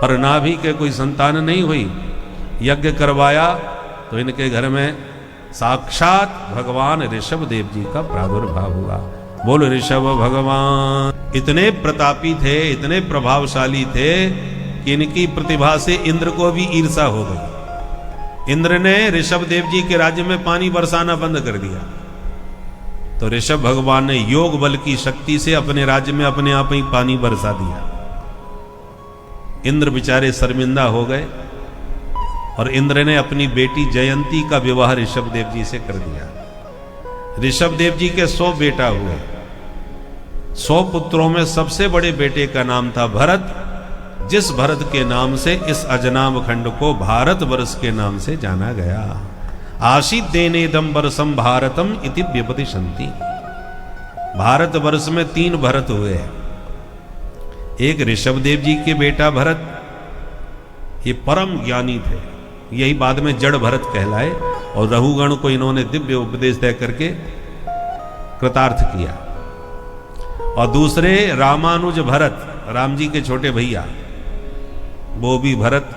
B: पर नाभि के कोई संतान नहीं हुई। यज्ञ करवाया तो इनके घर में साक्षात भगवान ऋषभ देव जी का प्रादुर्भाव हुआ। बोल ऋषभ भगवान। इतने प्रतापी थे, इतने प्रभावशाली थे कि इनकी प्रतिभा से इंद्र को भी ईर्षा हो गई। इंद्र ने ऋषभ देव जी के राज्य में पानी बरसाना बंद कर दिया। तो ऋषभ भगवान ने योग बल की शक्ति से अपने राज्य में अपने आप ही पानी बरसा दिया। इंद्र बेचारे शर्मिंदा हो गए और इंद्र ने अपनी बेटी जयंती का विवाह ऋषभ देव जी से कर दिया। ऋषभ देव जी के 100 बेटा हुए। 100 पुत्रों में सबसे बड़े बेटे का नाम था भरत, जिस भरत के नाम से इस अजनाब खंड को भारत वर्ष के नाम से जाना गया। आशीत देनेदम वर्षम भारतम इति व्यपदिशन्ति। भारत वर्ष में 3 भरत हुए हैं। एक ऋषभ देव जी के बेटा भरत, ये परम ज्ञानी थे, यही बाद में जड़ भरत कहलाए और रहुगण को इन्होंने दिव्य उपदेश दे करके कृतार्थ किया। और दूसरे रामानुज भरत, राम जी के छोटे भैया, वो भी भरत,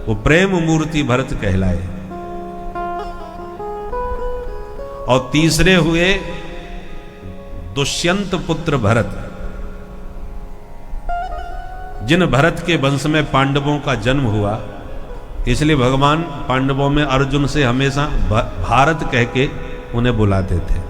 B: वो प्रेम मूर्ति भरत कहलाए। और तीसरे हुए दुष्यंत पुत्र भरत, जिन भरत के वंश में पांडवों का जन्म हुआ, इसलिए भगवान पांडवों में अर्जुन से हमेशा भारत कह के उन्हें बुलाते थे।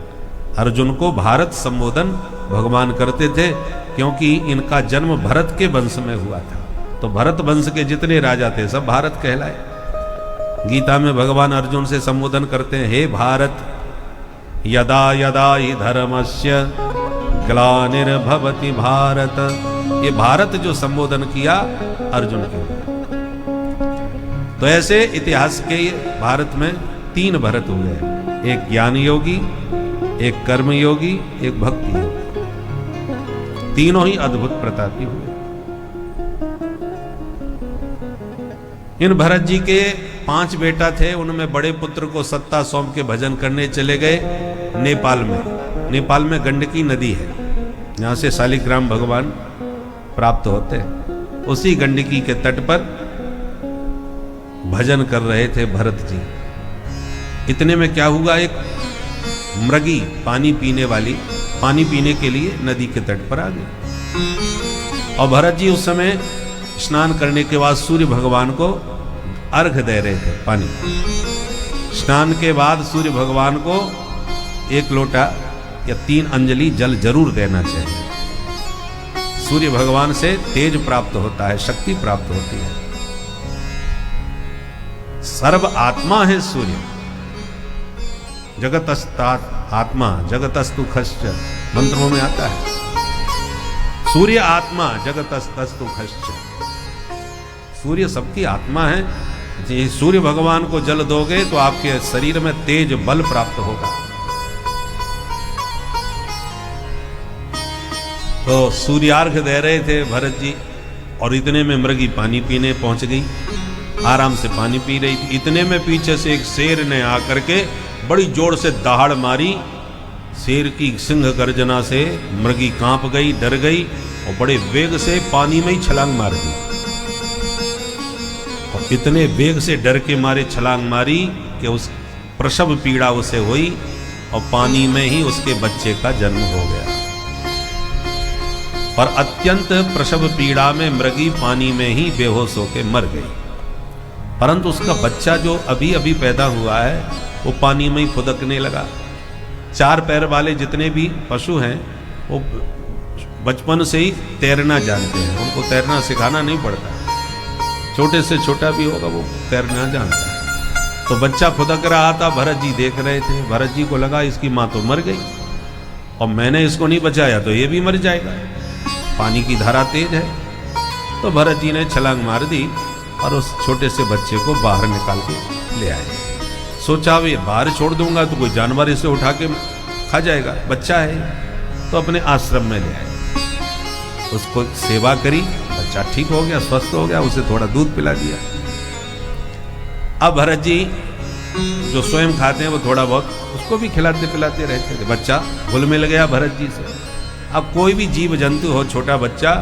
B: अर्जुन को भारत संबोधन भगवान करते थे, क्योंकि इनका जन्म भरत के वंश में हुआ था। तो भरत वंश के जितने राजा थे सब भारत कहलाए। गीता में भगवान अर्जुन से संबोधन करते हैं, हे भारत, यदा यदा हि धर्मस्य ग्लानिर्भवति भारत। ये भारत जो संबोधन किया अर्जुन के। तो ऐसे इतिहास के भारत में 3 भरत हुए, एक ज्ञान योगी, एक कर्म योगी, एक भक्ति योगी। तीनों ही अद्भुत प्रतापी हुए। इन भरत जी के 5 बेटा थे, उनमें बड़े पुत्र को सत्ता सौंप के भजन करने चले गए नेपाल में। नेपाल में गंडकी नदी है, जहां से शालिग्राम भगवान प्राप्त होते हैं। उसी गंडकी के तट पर भजन कर रहे थे भरत जी। इतने में क्या हुआ, एक मृगी पानी पीने वाली पानी पीने के लिए नदी के तट पर आ गई। और भरत जी उस समय स्नान करने के बाद सूर्य भगवान को अर्घ दे रहे थे पानी। स्नान के बाद सूर्य भगवान को 1 लोटा या 3 अंजलि जल जरूर देना चाहिए। सूर्य भगवान से तेज प्राप्त होता है, शक्ति प्राप्त होती है। सर्व आत्मा है सूर्य। जगतस्तात आत्मा जगतस्तु खश्च, मंत्रों में आता है। सूर्य आत्मा जगतस्तु खश्च। सूर्य सबकी आत्मा है ये सूर्य भगवान को जल दोगे तो आपके शरीर में तेज बल प्राप्त होगा। तो सूर्यार्घ दे रहे थे भरत जी, और इतने में मृगी पानी पीने पहुंच गई, आराम से पानी पी रही थी। इतने में पीछे से एक शेर ने आकर के बड़ी जोर से दहाड़ मारी। शेर की सिंह गर्जना से मृगी कांप गई, डर गई और बड़े वेग से पानी में ही छलांग मार दी। और इतने वेग से डर के मारे छलांग मारी कि उस प्रसव पीड़ा उसे हुई और पानी में ही उसके बच्चे का जन्म हो गया। और अत्यंत प्रसव पीड़ा में मृगी पानी में ही बेहोश होकर मर गई। परंतु उसका बच्चा जो अभी अभी पैदा हुआ है वो पानी में ही फुदकने लगा। चार पैर वाले जितने भी पशु हैं वो बचपन से ही तैरना जानते हैं, उनको तैरना सिखाना नहीं पड़ता। छोटे से छोटा भी होगा वो तैरना जानता है। तो बच्चा फुदक रहा था, भरत जी देख रहे थे। भरत जी को लगा इसकी माँ तो मर गई और मैंने इसको नहीं बचाया तो ये भी मर जाएगा, पानी की धारा तेज है। तो भरत जी ने छलांग मार दी और उस छोटे से बच्चे को बाहर निकाल के ले आए। सोचा अब ये बाहर छोड़ दूंगा तो कोई जानवर इसे उठा के खा जाएगा, बच्चा है। तो अपने आश्रम में ले आए, उसको सेवा करी, बच्चा ठीक हो गया, स्वस्थ हो गया, उसे थोड़ा दूध पिला दिया। अब भरत जी जो स्वयं खाते हैं वो थोड़ा बहुत उसको भी खिलाते पिलाते रहते थे। बच्चा घुल मिल गया भरत जी से। अब कोई भी जीव जंतु हो, छोटा बच्चा,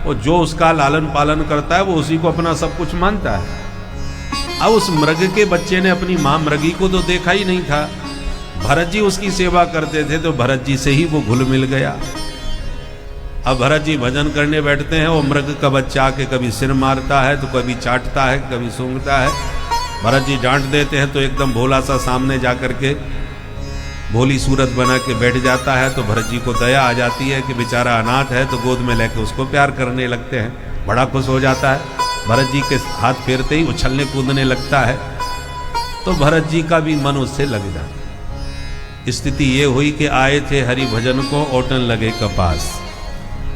B: वो जो उसका लालन पालन करता है वो उसी को अपना सब कुछ मानता है। अब उस मृग के बच्चे ने अपनी माँ मृगी को तो देखा ही नहीं था। भरत जी उसकी सेवा करते थे तो भरत जी से ही वो घुल मिल गया। अब भरत जी भजन करने बैठते हैं, वो मृग का बच्चा आके कभी सिर मारता है तो कभी चाटता है, कभी सूंघता है। भरत जी डांट देते हैं तो एकदम भोला सा सामने जाकर के भोली सूरत बना के बैठ जाता है। तो भरत जी को दया आ जाती है कि बेचारा अनाथ है, तो गोद में लेके उसको प्यार करने लगते हैं। बड़ा खुश हो जाता है, भरत जी के हाथ फेरते ही उछलने कूदने लगता है। तो भरत जी का भी मन उससे लग जाता। स्थिति ये हुई कि आए थे हरि भजन को, ओटन लगे कपास।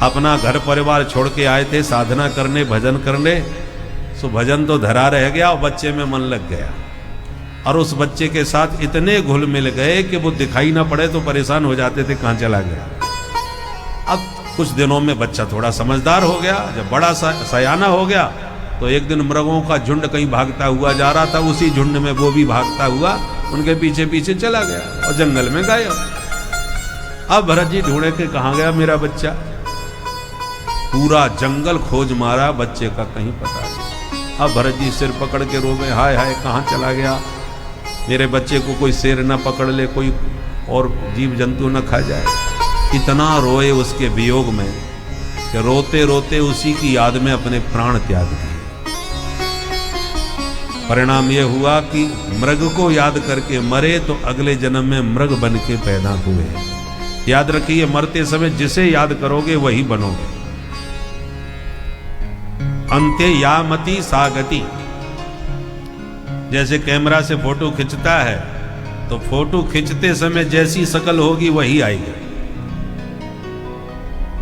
B: अपना घर परिवार छोड़ के आए थे साधना करने, भजन करने। सो भजन तो धरा रह गया और बच्चे में मन लग गया, और उस बच्चे के साथ इतने घुल मिल गए कि वो दिखाई ना पड़े तो परेशान हो जाते थे कहाँ चला गया। अब कुछ दिनों में बच्चा थोड़ा समझदार हो गया। जब बड़ा सयाना हो गया तो एक दिन मृगों का झुंड कहीं भागता हुआ जा रहा था, उसी झुंड में वो भी भागता हुआ उनके पीछे पीछे चला गया और जंगल में गायब। अब भरत जी ढूंढे कि कहाँ गया मेरा बच्चा। पूरा जंगल खोज मारा, बच्चे का कहीं पता नहीं। अब भरत जी सिर पकड़ के रोवे, हाय हाय कहाँ चला गया मेरे बच्चे को, कोई शेर न पकड़ ले, कोई और जीव जंतु न खा जाए। इतना रोए उसके वियोग में कि रोते रोते उसी की याद में अपने प्राण त्याग दिए। परिणाम यह हुआ कि मृग को याद करके मरे तो अगले जन्म में मृग बन के पैदा हुए। याद रखिए, मरते समय जिसे याद करोगे वही बनोगे। अंत्य यामति सागति। जैसे कैमरा से फोटो खिंचता है तो फोटो खिंचते समय जैसी शकल होगी वही आएगी।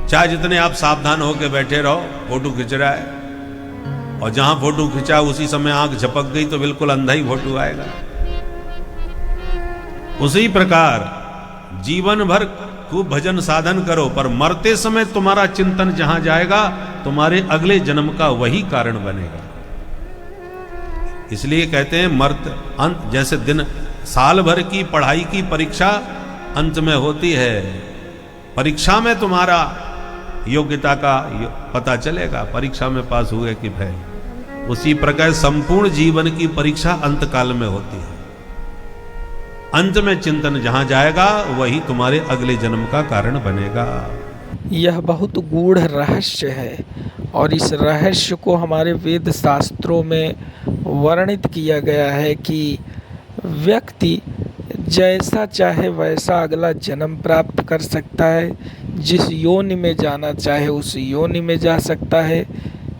B: चाहे जितने आप सावधान होकर बैठे रहो, फोटो खिंच रहा है और जहां फोटो खिंचा उसी समय आंख झपक गई तो बिल्कुल अंधा ही फोटो आएगा। उसी प्रकार जीवन भर खूब भजन साधन करो, पर मरते समय तुम्हारा चिंतन जहां जाएगा तुम्हारे अगले जन्म का वही कारण बनेगा। इसलिए कहते हैं मर्त अंत, जैसे दिन साल भर की पढ़ाई की परीक्षा अंत में होती है, परीक्षा में तुम्हारा योग्यता का पता चलेगा, परीक्षा में पास हुए कि फेल। उसी प्रकार संपूर्ण जीवन की परीक्षा अंत काल में होती है। अंत में चिंतन जहां जाएगा वही तुम्हारे अगले जन्म का कारण बनेगा।
A: यह बहुत गूढ़ रहस्य है और इस रहस्य को हमारे वेद शास्त्रों में वर्णित किया गया है कि व्यक्ति जैसा चाहे वैसा अगला जन्म प्राप्त कर सकता है, जिस योनि में जाना चाहे उस योनि में जा सकता है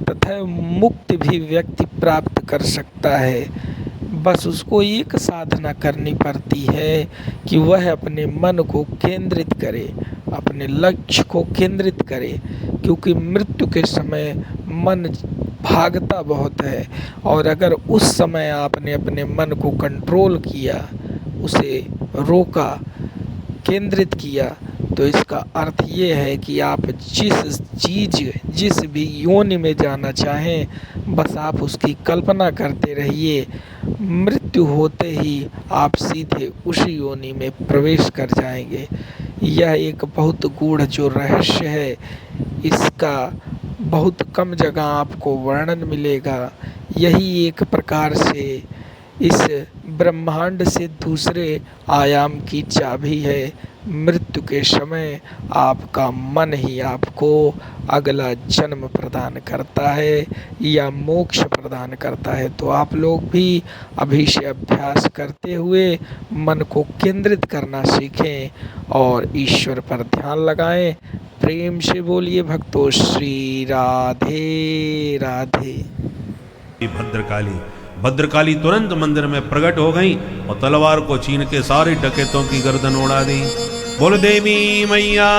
A: तथा मुक्ति भी व्यक्ति प्राप्त कर सकता है। बस उसको एक साधना करनी पड़ती है कि वह अपने मन को केंद्रित करे अपने लक्ष्य को केंद्रित करें, क्योंकि मृत्यु के समय मन भागता बहुत है। और अगर उस समय आपने अपने मन को कंट्रोल किया, उसे रोका, केंद्रित किया, तो इसका अर्थ ये है कि आप जिस भी योनि में जाना चाहें, बस आप उसकी कल्पना करते रहिए। मृत्यु होते ही आप सीधे उसी योनि में प्रवेश कर जाएंगे। यह एक बहुत गूढ़ जो रहस्य है, इसका बहुत कम जगह आपको वर्णन मिलेगा। यही एक प्रकार से इस ब्रह्मांड से दूसरे आयाम की चाबी है। मृत्यु के समय आपका मन ही आपको अगला जन्म प्रदान करता है या मोक्ष प्रदान करता है। तो आप लोग भी अभी से अभ्यास करते हुए मन को केंद्रित करना सीखें और ईश्वर पर ध्यान लगाएं। प्रेम से बोलिए भक्तों, श्री राधे राधे।
B: भद्रकाली तुरंत मंदिर में प्रकट हो गई और तलवार को छीन के सारे डकैतों की गर्दन उड़ा दी। बोल देवी मैया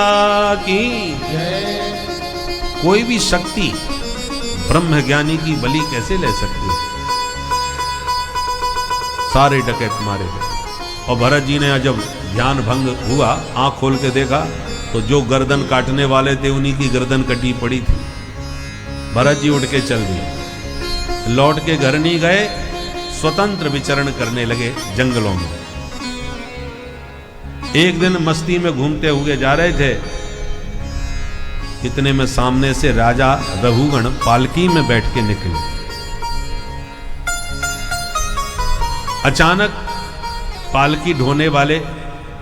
B: की जय। कोई भी शक्ति ब्रह्म ज्ञानी की बलि कैसे ले सकती है? सारे डकैत मारे गए और भरत जी ने जब ध्यान भंग हुआ, आंख खोल के देखा तो जो गर्दन काटने वाले थे उन्हीं की गर्दन कटी पड़ी थी। भरत जी उठ के चल दिए, लौट के घर नहीं गए, स्वतंत्र विचरण करने लगे जंगलों में। एक दिन मस्ती में घूमते हुए जा रहे थे, इतने में सामने से राजा रघुगण पालकी में बैठ के निकले। अचानक पालकी ढोने वाले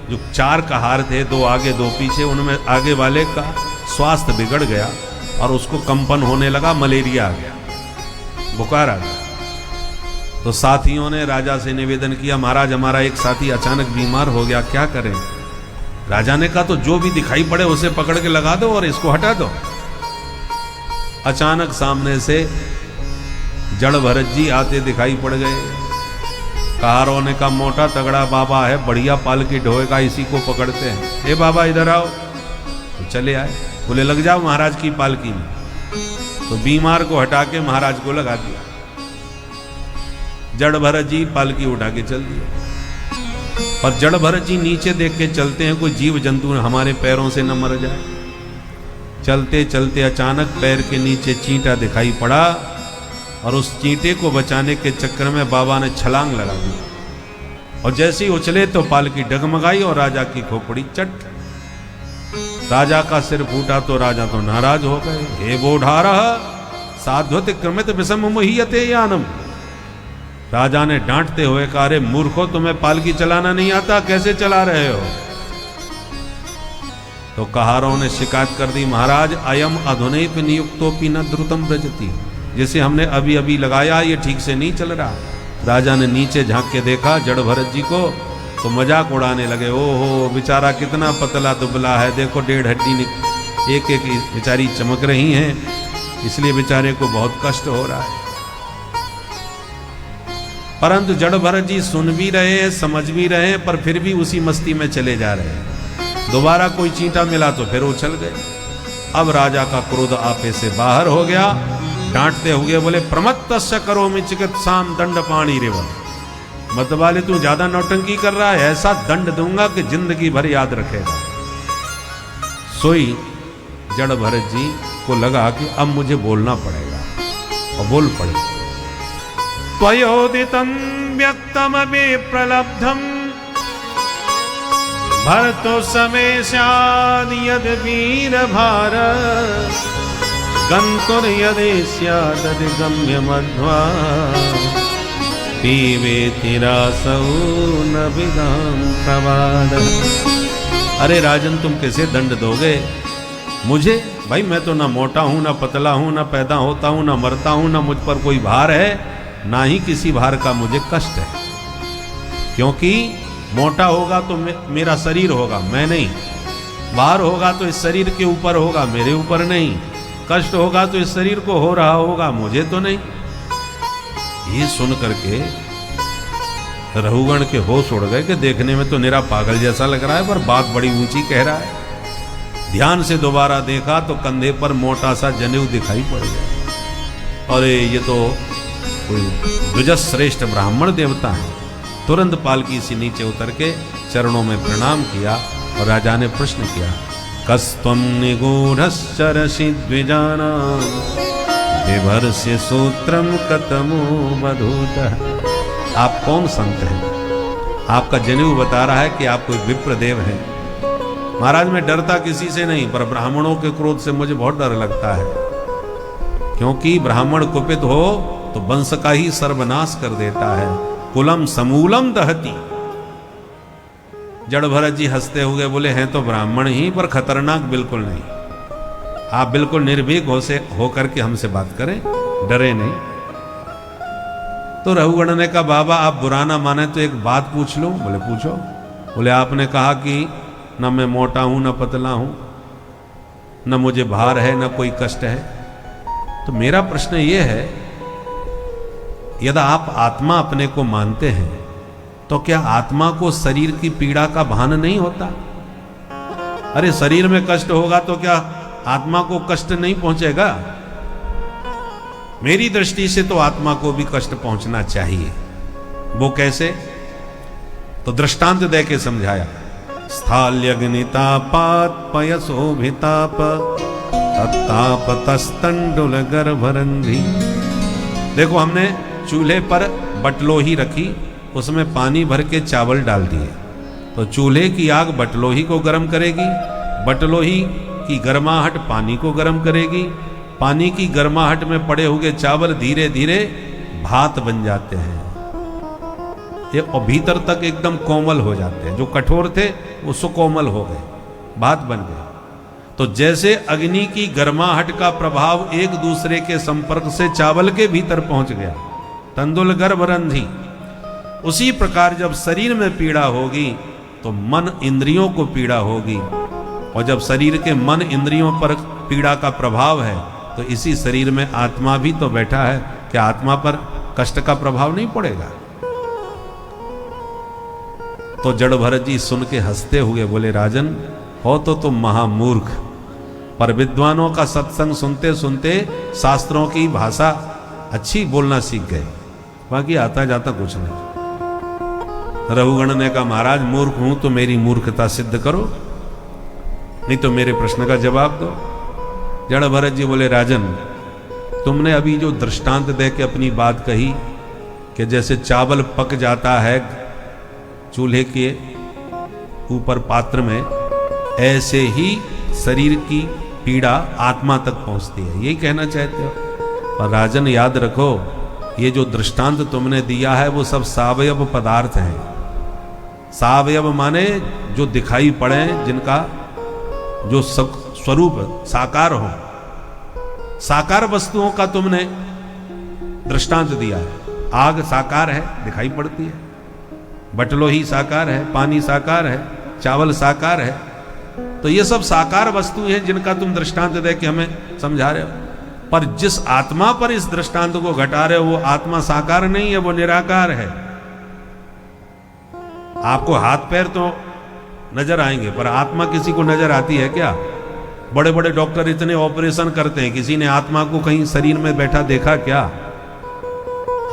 B: जो 4 कहार थे, 2 आगे 2 पीछे, उनमें आगे वाले का स्वास्थ्य बिगड़ गया और उसको कंपन होने लगा, मलेरिया आ गया, बुखार आ गया। तो साथियों ने राजा से निवेदन किया, महाराज हमारा एक साथी अचानक बीमार हो गया, क्या करें? राजा ने कहा तो जो भी दिखाई पड़े उसे पकड़ के लगा दो और इसको हटा दो। अचानक सामने से जड़ भरत जी आते दिखाई पड़ गए। कहारों ने कहा मोटा तगड़ा बाबा है, बढ़िया पालकी ढोएगा, इसी को पकड़ते हैं। ए बाबा इधर आओ। तो चले आए, बोले लग जाओ महाराज की पालकी में। तो बीमार को हटा के महाराज को लगा दिया। जड़ भरत जी पालकी उठा के चल दिया। पर जड़ भरत जी नीचे देख के चलते हैं, कोई जीव जंतु हमारे पैरों से न मर जाए। चलते चलते अचानक पैर के नीचे चींटा दिखाई पड़ा और उस चींटे को बचाने के चक्कर में बाबा ने छलांग लगा दी और जैसे ही उछले तो पालकी डगमगाई और राजा की खोपड़ी चट। राजा का सिर फूटा तो राजा तो नाराज हो गए। हे बोढ़ारा साध्वत क्रमित विषम मुह्यते यानम। राजा ने डांटते हुए कहा, अरे मूर्खो, तुम्हें पालकी चलाना नहीं आता, कैसे चला रहे हो? तो कहारों ने शिकायत कर दी, महाराज अयम अधुनैप नियुक्तोपि न द्रुतम व्रजति। जिसे हमने अभी अभी लगाया ये ठीक से नहीं चल रहा। राजा ने नीचे झांक के देखा जड़ भरत जी को तो मजाक उड़ाने लगे। ओहो बेचारा कितना पतला दुबला है, देखो 1.5 हड्डी एक एक बेचारी चमक रही हैं, इसलिए बेचारे को बहुत कष्ट हो रहा है। परंतु जड़ भरत जी सुन भी रहे हैं, समझ भी रहे हैं, पर फिर भी उसी मस्ती में चले जा रहे हैं। दोबारा कोई चींटा मिला तो फिर उछल गए। अब राजा का क्रोध आपे से बाहर हो गया। डांटते हुए बोले, प्रमत्तस्य करोमि चिकित्साम दंड पाणी रेवम। मत वाले तू ज्यादा नौटंकी कर रहा है, ऐसा दंड दूंगा कि जिंदगी भर याद रखेगा। सोई जड़ भरत जी को लगा कि अब मुझे बोलना पड़ेगा और बोल पड़े। त्वयोदितं व्यक्तमपि प्रलब्धं भरतो समय स्याद् यद् वीरभार गन्तुर् यदि स्यादधिगम्य मध्वा पीवेति रासौ न विदां प्रवाद। अरे राजन तुम कैसे दंड दोगे मुझे? भाई मैं तो ना मोटा हूं, ना पतला हूं, ना पैदा होता हूं, ना मरता हूं, ना मुझ पर कोई भार है, ना ही किसी भार का मुझे कष्ट है। क्योंकि मोटा होगा तो मेरा शरीर होगा, मैं नहीं। भार होगा तो इस शरीर के ऊपर होगा, मेरे ऊपर नहीं। कष्ट होगा तो इस शरीर को हो रहा होगा, मुझे तो नहीं। ये सुन करके रघुगण के होश उड़ गए कि देखने में तो निरा पागल जैसा लग रहा है, पर बात बड़ी ऊंची कह रहा है। ध्यान से दोबारा देखा तो कंधे पर मोटा सा जनेऊ दिखाई पड़ गया। अरे ये तो कोई द्विजश्रेष्ठ ब्राह्मण देवता है। तुरंत पालकी से नीचे उतर के चरणों में प्रणाम किया और राजा ने प्रश्न किया, कस्त्वं निगूढ़श्चरसि द्विजानां विभर्ष्य सूत्रम कतमो वधूतः। आप कौन संत हैं? आपका जनेऊ बता रहा है कि आप कोई विप्रदेव हैं। महाराज मैं डरता किसी से नहीं, पर ब्राह्मणों के क्रोध से मुझे बहुत डर लगता है, क्योंकि ब्राह्मण कुपित हो तो वंश का ही सर्वनाश कर देता है। कुलम समूलम दहती। जड़ भरत जी हंसते हुए बोले, हैं तो ब्राह्मण ही, पर खतरनाक बिल्कुल नहीं। आप बिल्कुल निर्भीक होकर के हमसे बात करें, डरे नहीं। तो रघुगण ने कहा, बाबा आप बुरा ना माने तो एक बात पूछ लो। बोले पूछो। बोले आपने कहा कि न मैं मोटा हूं न पतला हूं, न मुझे भार है न कोई कष्ट है। तो मेरा प्रश्न यह है, यदि आप आत्मा अपने को मानते हैं तो क्या आत्मा को शरीर की पीड़ा का भान नहीं होता? अरे शरीर में कष्ट होगा तो क्या आत्मा को कष्ट नहीं पहुंचेगा? मेरी दृष्टि से तो आत्मा को भी कष्ट पहुंचना चाहिए। वो कैसे? तो दृष्टांत दे के समझाया। स्थाल्यग्नितापात पयसोभिताप तत्ताप तस्तंडुल गर्भरंधी। देखो हमने चूल्हे पर बटलोही रखी, उसमें पानी भर के चावल डाल दिए, तो चूल्हे की आग बटलोही को गर्म करेगी, बटलोही की गर्माहट पानी को गर्म करेगी, पानी की गर्माहट में पड़े हुए चावल धीरे धीरे भात बन जाते हैं, ये और भीतर तक एकदम कोमल हो जाते हैं। जो कठोर थे वो सुकोमल हो गए, भात बन गए। तो जैसे अग्नि की गर्माहट का प्रभाव एक दूसरे के संपर्क से चावल के भीतर पहुंच गया, तंदुल गर्भरंधी, उसी प्रकार जब शरीर में पीड़ा होगी तो मन इंद्रियों को पीड़ा होगी, और जब शरीर के मन इंद्रियों पर पीड़ा का प्रभाव है तो इसी शरीर में आत्मा भी तो बैठा है, क्या आत्मा पर कष्ट का प्रभाव नहीं पड़ेगा? तो जड़ भरत जी सुन के हंसते हुए बोले, राजन हो तो तुम महामूर्ख, पर विद्वानों का सत्संग सुनते सुनते शास्त्रों की भाषा अच्छी बोलना सीख गए, बाकी आता जाता कुछ नहीं। रघुगण ने कहा, महाराज मूर्ख हूं तो मेरी मूर्खता सिद्ध करो, नहीं तो मेरे प्रश्न का जवाब दो। जड़ भरत जी बोले, राजन तुमने अभी जो दृष्टांत दे के अपनी बात कही कि जैसे चावल पक जाता है चूल्हे के ऊपर पात्र में, ऐसे ही शरीर की पीड़ा आत्मा तक पहुंचती है, यही कहना चाहते हो? और राजन याद रखो, ये जो दृष्टांत तुमने दिया है वो सब सावयव पदार्थ हैं। सावयव माने जो दिखाई पड़े, जिनका जो स्वरूप साकार हो, साकार वस्तुओं का तुमने दृष्टांत दिया है। आग साकार है, दिखाई पड़ती है, बटलोही साकार है, पानी साकार है, चावल साकार है, तो ये सब साकार वस्तु हैं जिनका तुम दृष्टांत दे के हमें समझा रहे हो। पर जिस आत्मा पर इस दृष्टांत को घटा रहे हो वो आत्मा साकार नहीं है, वो निराकार है। आपको हाथ पैर तो नजर आएंगे, पर आत्मा किसी को नजर आती है क्या? बड़े बड़े डॉक्टर इतने ऑपरेशन करते हैं, किसी ने आत्मा को कहीं शरीर में बैठा देखा क्या?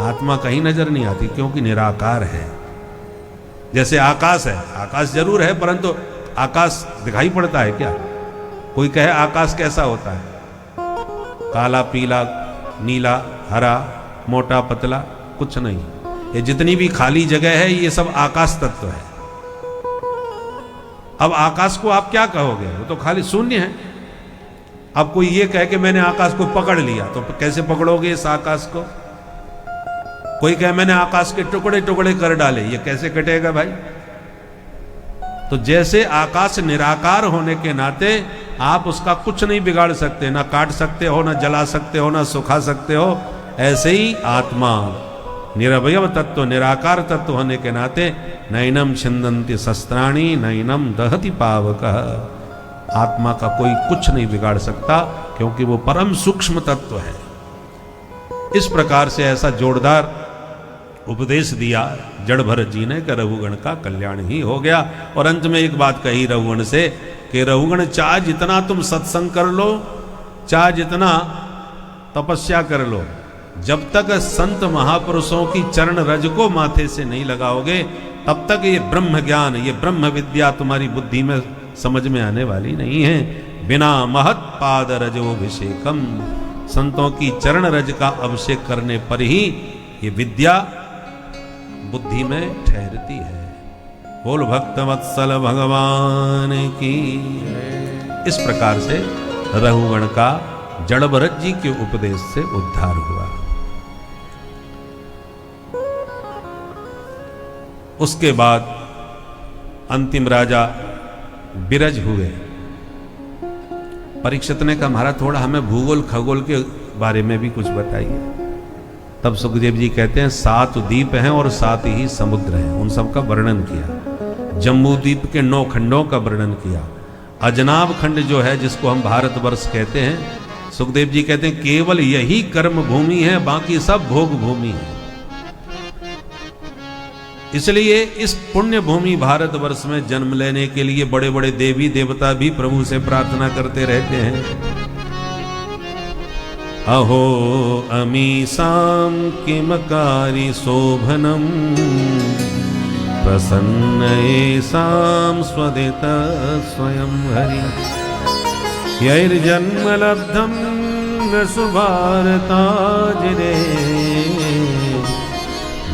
B: आत्मा कहीं नजर नहीं आती, क्योंकि निराकार है। जैसे आकाश है, आकाश जरूर है, परंतु आकाश दिखाई पड़ता है क्या? कोई कहे आकाश कैसा होता है? काला, पीला, नीला, हरा, मोटा, पतला, कुछ नहीं। ये जितनी भी खाली जगह है ये सब आकाश तत्व है। अब आकाश को आप क्या कहोगे? वो तो खाली शून्य है। अब कोई ये कहे कि मैंने आकाश को पकड़ लिया, तो कैसे पकड़ोगे इस आकाश को? कोई कहे मैंने आकाश के टुकड़े टुकड़े कर डाले, ये कैसे कटेगा भाई? तो जैसे आकाश निराकार होने के नाते आप उसका कुछ नहीं बिगाड़ सकते, ना काट सकते हो, ना जला सकते हो, ना सुखा सकते हो, ऐसे ही आत्मा निरवयव तत्व, निराकार तत्व होने के नाते नैनम छिन्दन्ति शस्त्राणि नैनम दहति पावकः, आत्मा का कोई कुछ नहीं बिगाड़ सकता, क्योंकि वो परम सूक्ष्म तत्व है। इस प्रकार से ऐसा जोरदार उपदेश दिया जड़ भरत जी ने कि रघुगण का कल्याण ही हो गया। और अंत में एक बात कही रघुगण से कि रहुगण चाहे जितना तुम सत्संग कर लो, चाहे जितना तपस्या कर लो, जब तक संत महापुरुषों की चरण रज को माथे से नहीं लगाओगे, तब तक ये ब्रह्म ज्ञान, ये ब्रह्म विद्या तुम्हारी बुद्धि में समझ में आने वाली नहीं है। बिना महत पाद रजोभिषेकम, संतों की चरण रज का अभिषेक करने पर ही ये विद्या बुद्धि में ठहरती है। बोल भक्त वत्सल भगवान की। इस प्रकार से रहुगण का जड़ भरत जी के उपदेश से उद्धार हुआ। उसके बाद अंतिम राजा बिरज हुए। परीक्षित ने कहा महाराज थोड़ा हमें भूगोल खगोल के बारे में भी कुछ बताइए। तब सुखदेव जी कहते हैं 7 द्वीप हैं और 7 ही समुद्र हैं, उन सब का वर्णन किया। जम्बू द्वीप के 9 खंडों का वर्णन किया। अजनाब खंड जो है, जिसको हम भारतवर्ष कहते हैं, सुखदेव जी कहते हैं केवल यही कर्म भूमि है, बाकी सब भोग भूमि है। इसलिए इस पुण्य भूमि भारतवर्ष में जन्म लेने के लिए बड़े बड़े देवी देवता भी प्रभु से प्रार्थना करते रहते हैं। अहो अमीसां किमकारी शोभनम प्रसन्न येषां स्वदेत स्वयं हरि यैर्जन्म लब्धं न सुभारता जिने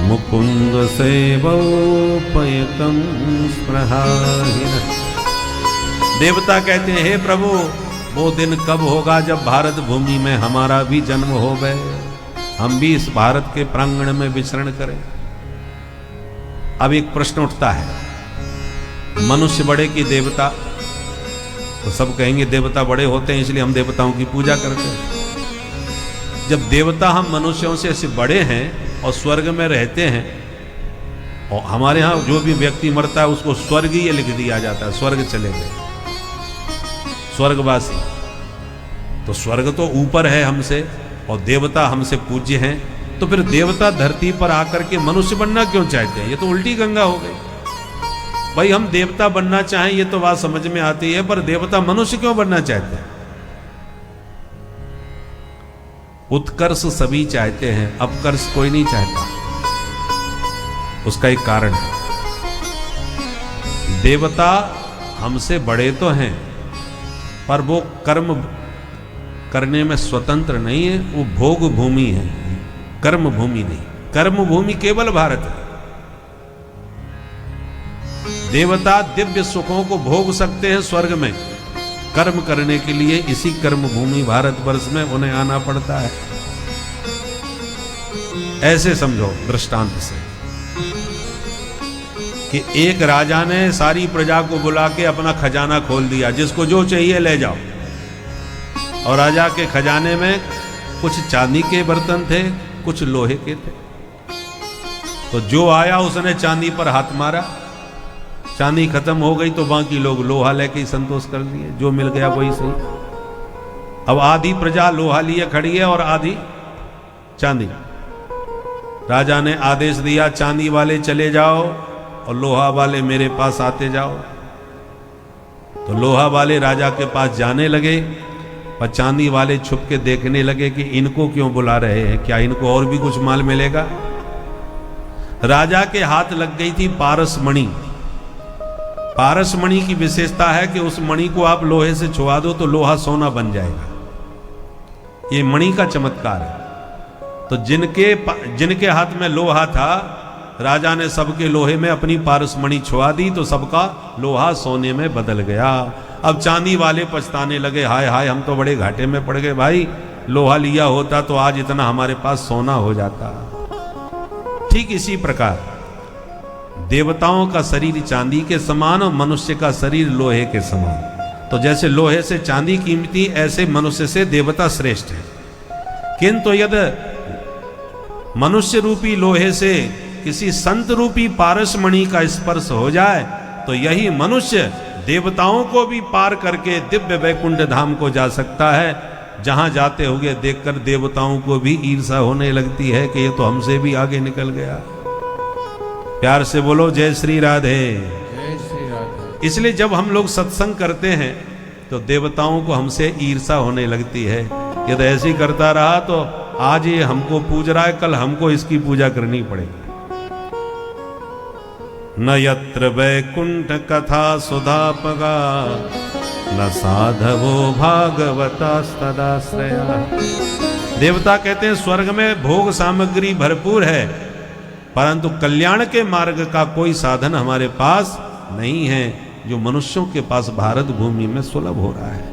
B: मुकुंद सेवोपयकं स्पृहाहिनः। देवता कहते हैं हे प्रभु, वो दिन कब होगा जब भारत भूमि में हमारा भी जन्म हो गए, हम भी इस भारत के प्रांगण में विचरण करें। अब एक प्रश्न उठता है, मनुष्य बड़े कि देवता? तो सब कहेंगे देवता बड़े होते हैं इसलिए हम देवताओं की पूजा करते हैं। जब देवता हम मनुष्यों से ऐसे बड़े हैं और स्वर्ग में रहते हैं, और हमारे यहाँ जो भी व्यक्ति मरता है उसको स्वर्गीय लिख दिया जाता है, स्वर्ग चले गए, स्वर्गवासी। तो स्वर्ग तो ऊपर है हमसे और देवता हमसे पूज्य हैं, तो फिर देवता धरती पर आकर के मनुष्य बनना क्यों चाहते हैं? ये तो उल्टी गंगा हो गई। भाई हम देवता बनना चाहें ये तो बात समझ में आती है, पर देवता मनुष्य क्यों बनना चाहते हैं? उत्कर्ष सभी चाहते हैं, अपकर्ष कोई नहीं चाहता। उसका एक कारण है, देवता हमसे बड़े तो हैं पर वो कर्म करने में स्वतंत्र नहीं है, वो भोग भूमि है, कर्म भूमि नहीं। कर्म भूमि केवल भारत है। देवता दिव्य सुखों को भोग सकते हैं स्वर्ग में, कर्म करने के लिए इसी कर्म भूमि भारतवर्ष में उन्हें आना पड़ता है। ऐसे समझो दृष्टांत से कि एक राजा ने सारी प्रजा को बुला के अपना खजाना खोल दिया, जिसको जो चाहिए ले जाओ। और राजा के खजाने में कुछ चांदी के बर्तन थे, कुछ लोहे के थे। तो जो आया उसने चांदी पर हाथ मारा, चांदी खत्म हो गई तो बाकी लोग लोहा लेके ही संतोष कर लिए, जो मिल गया वही सही। अब आधी प्रजा लोहा लिए खड़ी है और आधी चांदी। राजा ने आदेश दिया चांदी वाले चले जाओ और लोहा वाले मेरे पास आते जाओ। तो लोहा वाले राजा के पास जाने लगे, पर चांदी वाले छुप के देखने लगे कि इनको क्यों बुला रहे हैं, क्या इनको और भी कुछ माल मिलेगा। राजा के हाथ लग गई थी पारस मणि। पारस मणि की विशेषता है कि उस मणि को आप लोहे से छुआ दो तो लोहा सोना बन जाएगा। ये मणि का चमत्कार है। तो जिनके हाथ में लोहा था, राजा ने सबके लोहे में अपनी पारस मणि छुआ दी तो सबका लोहा सोने में बदल गया। अब चांदी वाले पछताने लगे, हाय हाय हम तो बड़े घाटे में पड़ गए भाई, लोहा लिया होता तो आज इतना हमारे पास सोना हो जाता। ठीक इसी प्रकार देवताओं का शरीर चांदी के समान और मनुष्य का शरीर लोहे के समान। तो जैसे लोहे से चांदी कीमती, ऐसे मनुष्य से देवता श्रेष्ठ है। किंतु यदि मनुष्य रूपी लोहे से किसी संत रूपी पारस मणि का स्पर्श हो जाए तो यही मनुष्य देवताओं को भी पार करके दिव्य वैकुंठ धाम को जा सकता है, जहां जाते हुए देखकर देवताओं को भी ईर्ष्या होने लगती है कि ये तो हमसे भी आगे निकल गया। प्यार से बोलो जय श्री राधे।
C: जय श्री राधे।
B: इसलिए जब हम लोग सत्संग करते हैं तो देवताओं को हमसे ईर्षा होने लगती है। यदि ऐसे ही करता रहा तो आज ये हमको पूज रहा है, कल हमको इसकी पूजा करनी पड़ेगी। न यत्र वैकुंठ कथा सुधापगा न साधवो भागवता सदाश्रया। देवता कहते हैं स्वर्ग में भोग सामग्री भरपूर है, परंतु कल्याण के मार्ग का कोई साधन हमारे पास नहीं है जो मनुष्यों के पास भारत भूमि में सुलभ हो रहा है।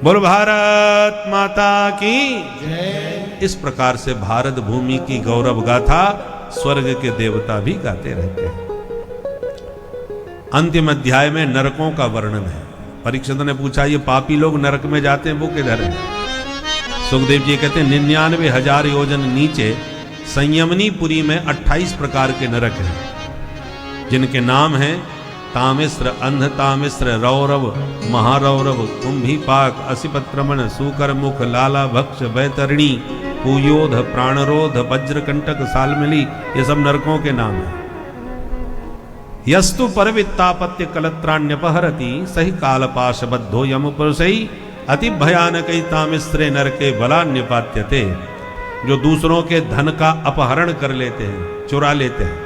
B: बोल भारत माता की जय। इस प्रकार से भारत भूमि की गौरव गाथा स्वर्ग के देवता भी गाते रहते हैं। अंतिम अध्याय में नरकों का वर्णन है। परीक्षित ने पूछा ये पापी लोग नरक में जाते हैं वो किधर है? सुखदेव जी कहते हैं 99,000 योजन नीचे संयमनीपुरी में 28 प्रकार के नरक हैं, जिनके नाम हैं तामिश्र, अंध तामिश्र, रौरव, महारौरव, कुंभीपाक, असिपत्रमण, सूकरमुख, लाला भक्ष, बैतरणी, कुयोध, प्राणरोध, वज्रकंटक, सालमिली, ये सब नरकों के नाम हैं। यस्तु परवित्तापत्य कलत्राण्यपहरति सही कालपाशबद्धो यम पुरुषई अति भयानक तामिश्रे नरके बलान्यपात्यते। जो दूसरों के धन का अपहरण कर लेते हैं, चुरा लेते हैं।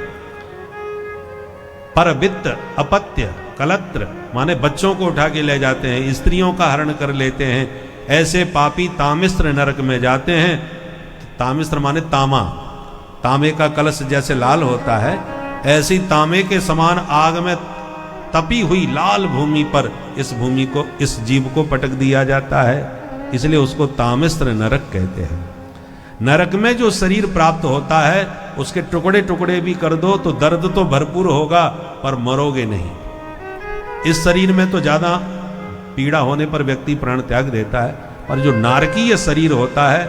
B: परवित्त, अपत्य, कलत्र माने बच्चों को उठा के ले जाते हैं, स्त्रियों का हरण कर लेते हैं, ऐसे पापी तामिश्र नरक में जाते हैं। तामिश्र माने तामा, तांबे का कलश जैसे लाल होता है, ऐसी तांबे के समान आग में तपी हुई लाल भूमि पर इस भूमि को, इस जीव को पटक दिया जाता है, इसलिए उसको तामिश्र नरक कहते हैं। नरक में जो शरीर प्राप्त होता है उसके टुकड़े टुकड़े भी कर दो तो दर्द तो भरपूर होगा पर मरोगे नहीं। इस शरीर में तो ज्यादा पीड़ा होने पर व्यक्ति प्राण त्याग देता है, पर जो नारकीय शरीर होता है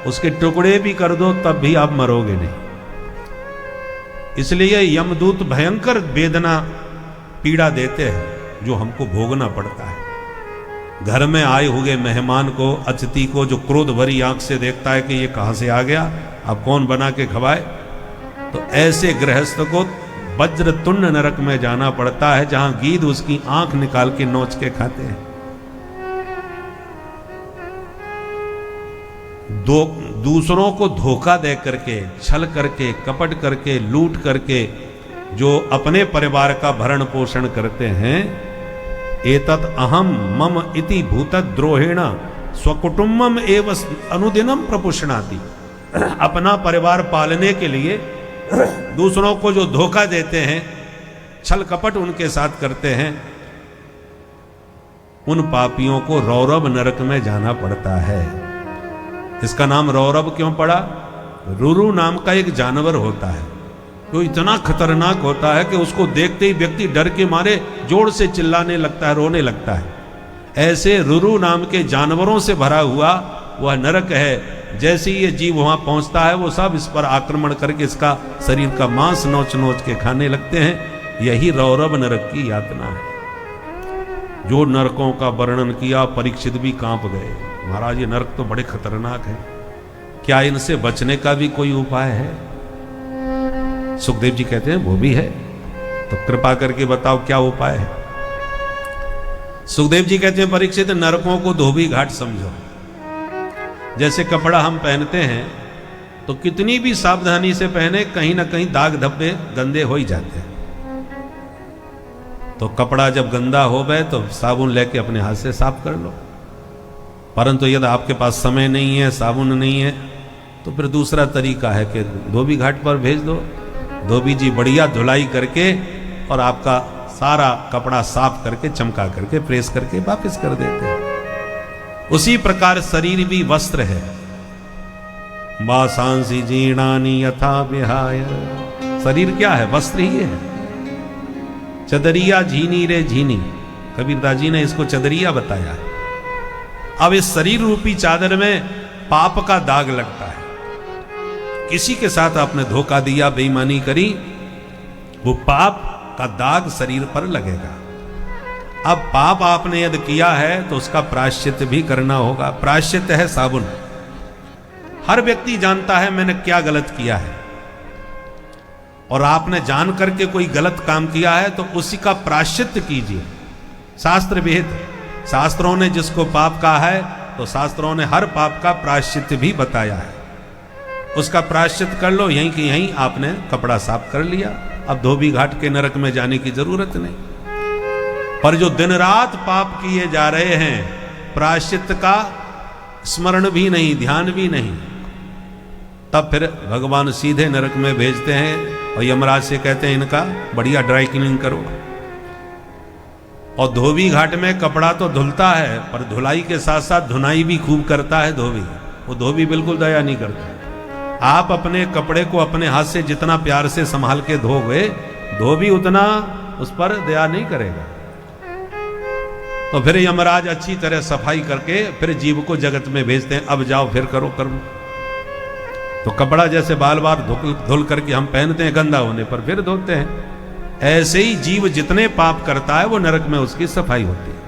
B: उसके टुकड़े भी कर दो तब भी आप मरोगे नहीं। इसलिए यमदूत भयंकर वेदना पीड़ा देते हैं जो हमको भोगना पड़ता है। घर में आए हुए मेहमान को, अतिथि को जो क्रोध भरी आंख से देखता है कि ये कहां से आ गया, अब कौन बना के खवाए, तो ऐसे गृहस्थ को वज्रतुंड नरक में जाना पड़ता है, जहां गीध उसकी आंख निकाल के नोच के खाते हैं। दूसरों को धोखा दे करके, छल करके, कपट करके, लूट करके जो अपने परिवार का भरण पोषण करते हैं, एतत् अहम मम इति भूतद्रोहेण स्वकुटुम्बम एव अनुदिनम प्रपुष्णाति। अपना परिवार पालने के लिए दूसरों को जो धोखा देते हैं, छल कपट उनके साथ करते हैं, उन पापियों को रौरव नरक में जाना पड़ता है। इसका नाम रौरव क्यों पड़ा? रुरु नाम का एक जानवर होता है जो इतना खतरनाक होता है कि उसको देखते ही व्यक्ति डर के मारे जोर से चिल्लाने लगता है, रोने लगता है। ऐसे रुरु नाम के जानवरों से भरा हुआ वह नरक है। जैसे ही ये जीव वहां पहुंचता है वो सब इस पर आक्रमण करके इसका शरीर का मांस नोच नोच के खाने लगते हैं। यही रौरव नरक की यातना है। जो नरकों का वर्णन किया परीक्षित भी कांप गए। महाराज ये नरक तो बड़े खतरनाक है, क्या इनसे बचने का भी कोई उपाय है? सुखदेव जी कहते हैं वो भी है, तो कृपा करके बताओ क्या उपाय है। सुखदेव जी कहते हैं परीक्षित नरकों को धोबी घाट समझो। जैसे कपड़ा हम पहनते हैं तो कितनी भी सावधानी से पहने, कहीं ना कहीं दाग धब्बे गंदे हो ही जाते हैं। तो कपड़ा जब गंदा हो गए तो साबुन लेके अपने हाथ से साफ कर लो। परंतु यदि आपके पास समय नहीं है, साबुन नहीं है, तो फिर दूसरा तरीका है कि धोबी घाट पर भेज दो। धोबी जी बढ़िया धुलाई करके और आपका सारा कपड़ा साफ करके, चमका करके, प्रेस करके वापस कर देते हैं। उसी प्रकार शरीर भी वस्त्र है। वासांसी जीर्णानि यथा विहाय। शरीर क्या है? वस्त्र ही है। चदरिया झीनी रे झीनी, कबीरदास जी ने इसको चदरिया बताया है। अब इस शरीर रूपी चादर में पाप का दाग लगता है। किसी के साथ आपने धोखा दिया, बेईमानी करी, वो पाप का दाग शरीर पर लगेगा। अब पाप आपने यदि किया है तो उसका प्रायश्चित भी करना होगा। प्रायश्चित है साबुन। हर व्यक्ति जानता है मैंने क्या गलत किया है। और आपने जान करके कोई गलत काम किया है तो उसी का प्रायश्चित कीजिए। शास्त्र विहित, शास्त्रों ने जिसको पाप कहा है तो शास्त्रों ने हर पाप का प्रायश्चित भी बताया है। उसका प्रायश्चित कर लो, यहीं कि यहीं आपने कपड़ा साफ कर लिया, अब धोबी घाट के नरक में जाने की जरूरत नहीं। पर जो दिन रात पाप किए जा रहे हैं, प्रायश्चित का स्मरण भी नहीं, ध्यान भी नहीं, तब फिर भगवान सीधे नरक में भेजते हैं और यमराज से कहते हैं इनका बढ़िया ड्राई क्लीनिंग करो। और धोबी घाट में कपड़ा तो धुलता है, पर धुलाई के साथ साथ धुनाई भी खूब करता है धोबी। वो धोबी बिल्कुल दया नहीं करता। आप अपने कपड़े को अपने हाथ से जितना प्यार से संभाल के धोगे, धोबी उतना उस पर दया नहीं करेगा। तो फिर यमराज अच्छी तरह सफाई करके फिर जीव को जगत में भेजते हैं, अब जाओ फिर करो कर्म। तो कपड़ा जैसे बार बार धुल करके हम पहनते हैं, गंदा होने पर फिर धोते हैं, ऐसे ही जीव जितने पाप करता है वो नरक में उसकी सफाई होती है।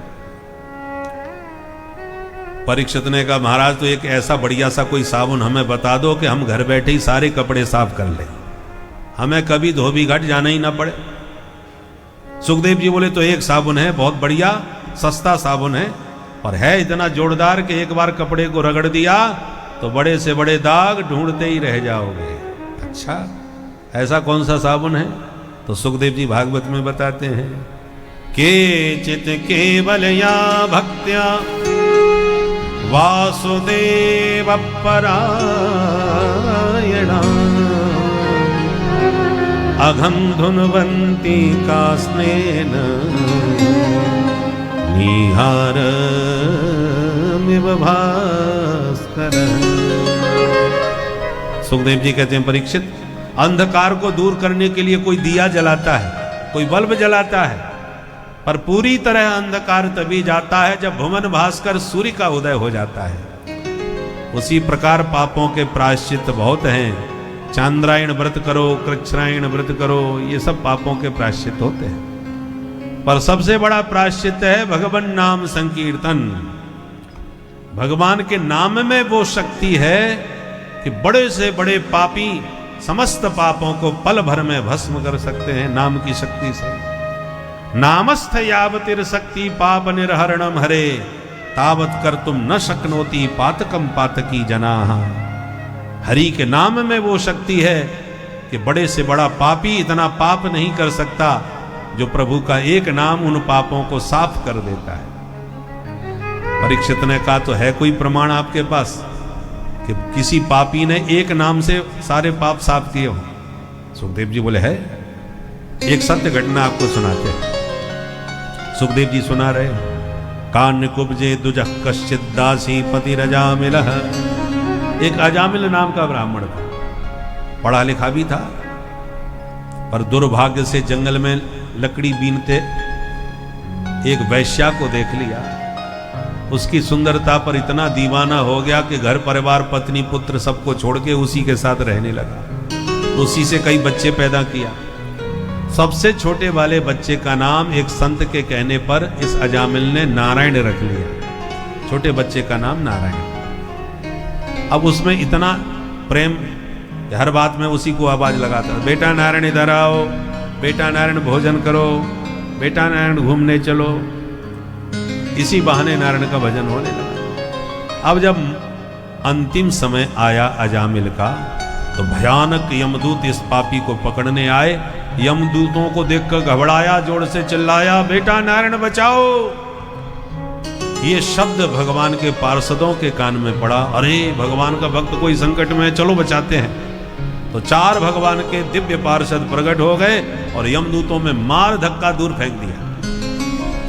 B: परीक्षित ने कहा महाराज तो एक ऐसा बढ़िया सा कोई साबुन हमें बता दो कि हम घर बैठे ही सारे कपड़े साफ कर लें, हमें कभी धोबी घाट जाना ही ना पड़े। सुखदेव जी बोले तो एक साबुन है, बहुत बढ़िया सस्ता साबुन है, और है इतना जोरदार कि एक बार कपड़े को रगड़ दिया तो बड़े से बड़े दाग ढूंढते ही रह जाओगे। अच्छा, ऐसा कौन सा साबुन है? तो सुखदेव जी भागवत में बताते हैं, केचित् केवलया भक्त्या वासुदेव परायणा अघं धुन्वन्ति कास्नेन निहारमिव भास्कर। सुखदेव जी कहते हैं परीक्षित, अंधकार को दूर करने के लिए कोई दिया जलाता है, कोई बल्ब जलाता है, पर पूरी तरह अंधकार तभी जाता है जब भुवन भास्कर सूर्य का उदय हो जाता है। उसी प्रकार पापों के प्रायश्चित बहुत हैं। चांद्रायण व्रत करो, कृच्छ्रायण व्रत करो, ये सब पापों के प्रायश्चित होते हैं। पर सबसे बड़ा प्रायश्चित है भगवान नाम संकीर्तन। भगवान के नाम में वो शक्ति है कि बड़े से बड़े पापी समस्त पापों को पल भर में भस्म कर सकते हैं नाम की शक्ति से। नामस्थ यावतिर शक्ति पाप निर्हरणम हरे तावत कर तुम न शक्नोति पातकम पातकी जनाः। हरि के नाम में वो शक्ति है कि बड़े से बड़ा पापी इतना पाप नहीं कर सकता जो प्रभु का एक नाम उन पापों को साफ कर देता है। परीक्षित ने कहा तो है कोई प्रमाण आपके पास कि किसी पापी ने एक नाम से सारे पाप साफ किए हो? सुखदेव जी बोले है, एक सत्य घटना आपको सुनाते हैं। सुखदेव जी सुना रहे, कान्य कुब्जे दुजः कश्चित् दासी पति रजामिलः। एक अजामिल नाम का ब्राह्मण था, पढ़ा लिखा भी था, पर दुर्भाग्य से जंगल में लकड़ी बीनते एक वैश्या को देख लिया। उसकी सुंदरता पर इतना दीवाना हो गया कि घर परिवार पत्नी पुत्र सबको छोड़ के उसी के साथ रहने लगा। उसी से कई बच्चे पैदा किया। सबसे छोटे वाले बच्चे का नाम एक संत के कहने पर इस अजामिल ने नारायण रख लिया। छोटे बच्चे का नाम नारायण। अब उसमें इतना प्रेम, हर बात में उसी को आवाज लगाता, बेटा नारायण इधर आओ, बेटा नारायण भोजन करो, बेटा नारायण घूमने चलो। इसी बहाने नारायण का भजन होने लगा। अब जब अंतिम समय आया अजामिल का तो भयानक यमदूत इस पापी को पकड़ने आए। यमदूतों को देखकर घबराया, जोर से चिल्लाया, बेटा नारायण बचाओ। ये शब्द भगवान के पार्षदों के कान में पड़ा। अरे भगवान का भक्त कोई संकट में है, चलो बचाते हैं। तो 4 भगवान के दिव्य पार्षद प्रकट हो गए और यमदूतों में मार धक्का दूर फेंक दिया।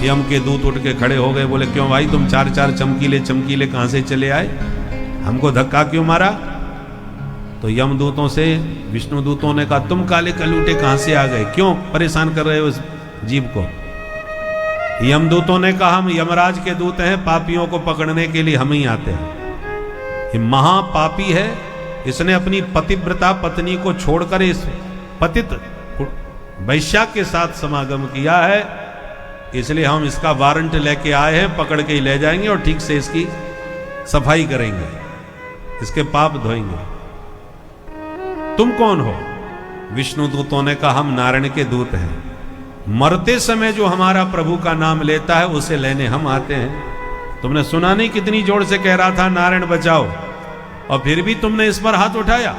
B: यम के दूत उठ के खड़े हो गए, बोले क्यों भाई तुम 4 चमकीले चमकीले कहां से चले आए, हमको धक्का क्यों मारा? तो यमदूतों से विष्णु दूतों ने कहा तुम काले कलूटे कहां से आ गए, क्यों परेशान कर रहे हो इस जीव को? यमदूतों ने कहा हम यमराज के दूत हैं, पापियों को पकड़ने के लिए हम ही आते हैं। ये महापापी है, इसने अपनी पतिव्रता पत्नी को छोड़कर इस पतित वैश्या के साथ समागम किया है, इसलिए हम इसका वारंट लेके आए हैं, पकड़ के ही ले जाएंगे और ठीक से इसकी सफाई करेंगे, इसके पाप धोएंगे। तुम कौन हो? विष्णु दूतों ने कहा हम नारायण के दूत हैं, मरते समय जो हमारा प्रभु का नाम लेता है उसे लेने हम आते हैं। तुमने सुना नहीं कितनी जोर से कह रहा था नारायण बचाओ, और फिर भी तुमने इस पर हाथ उठाया।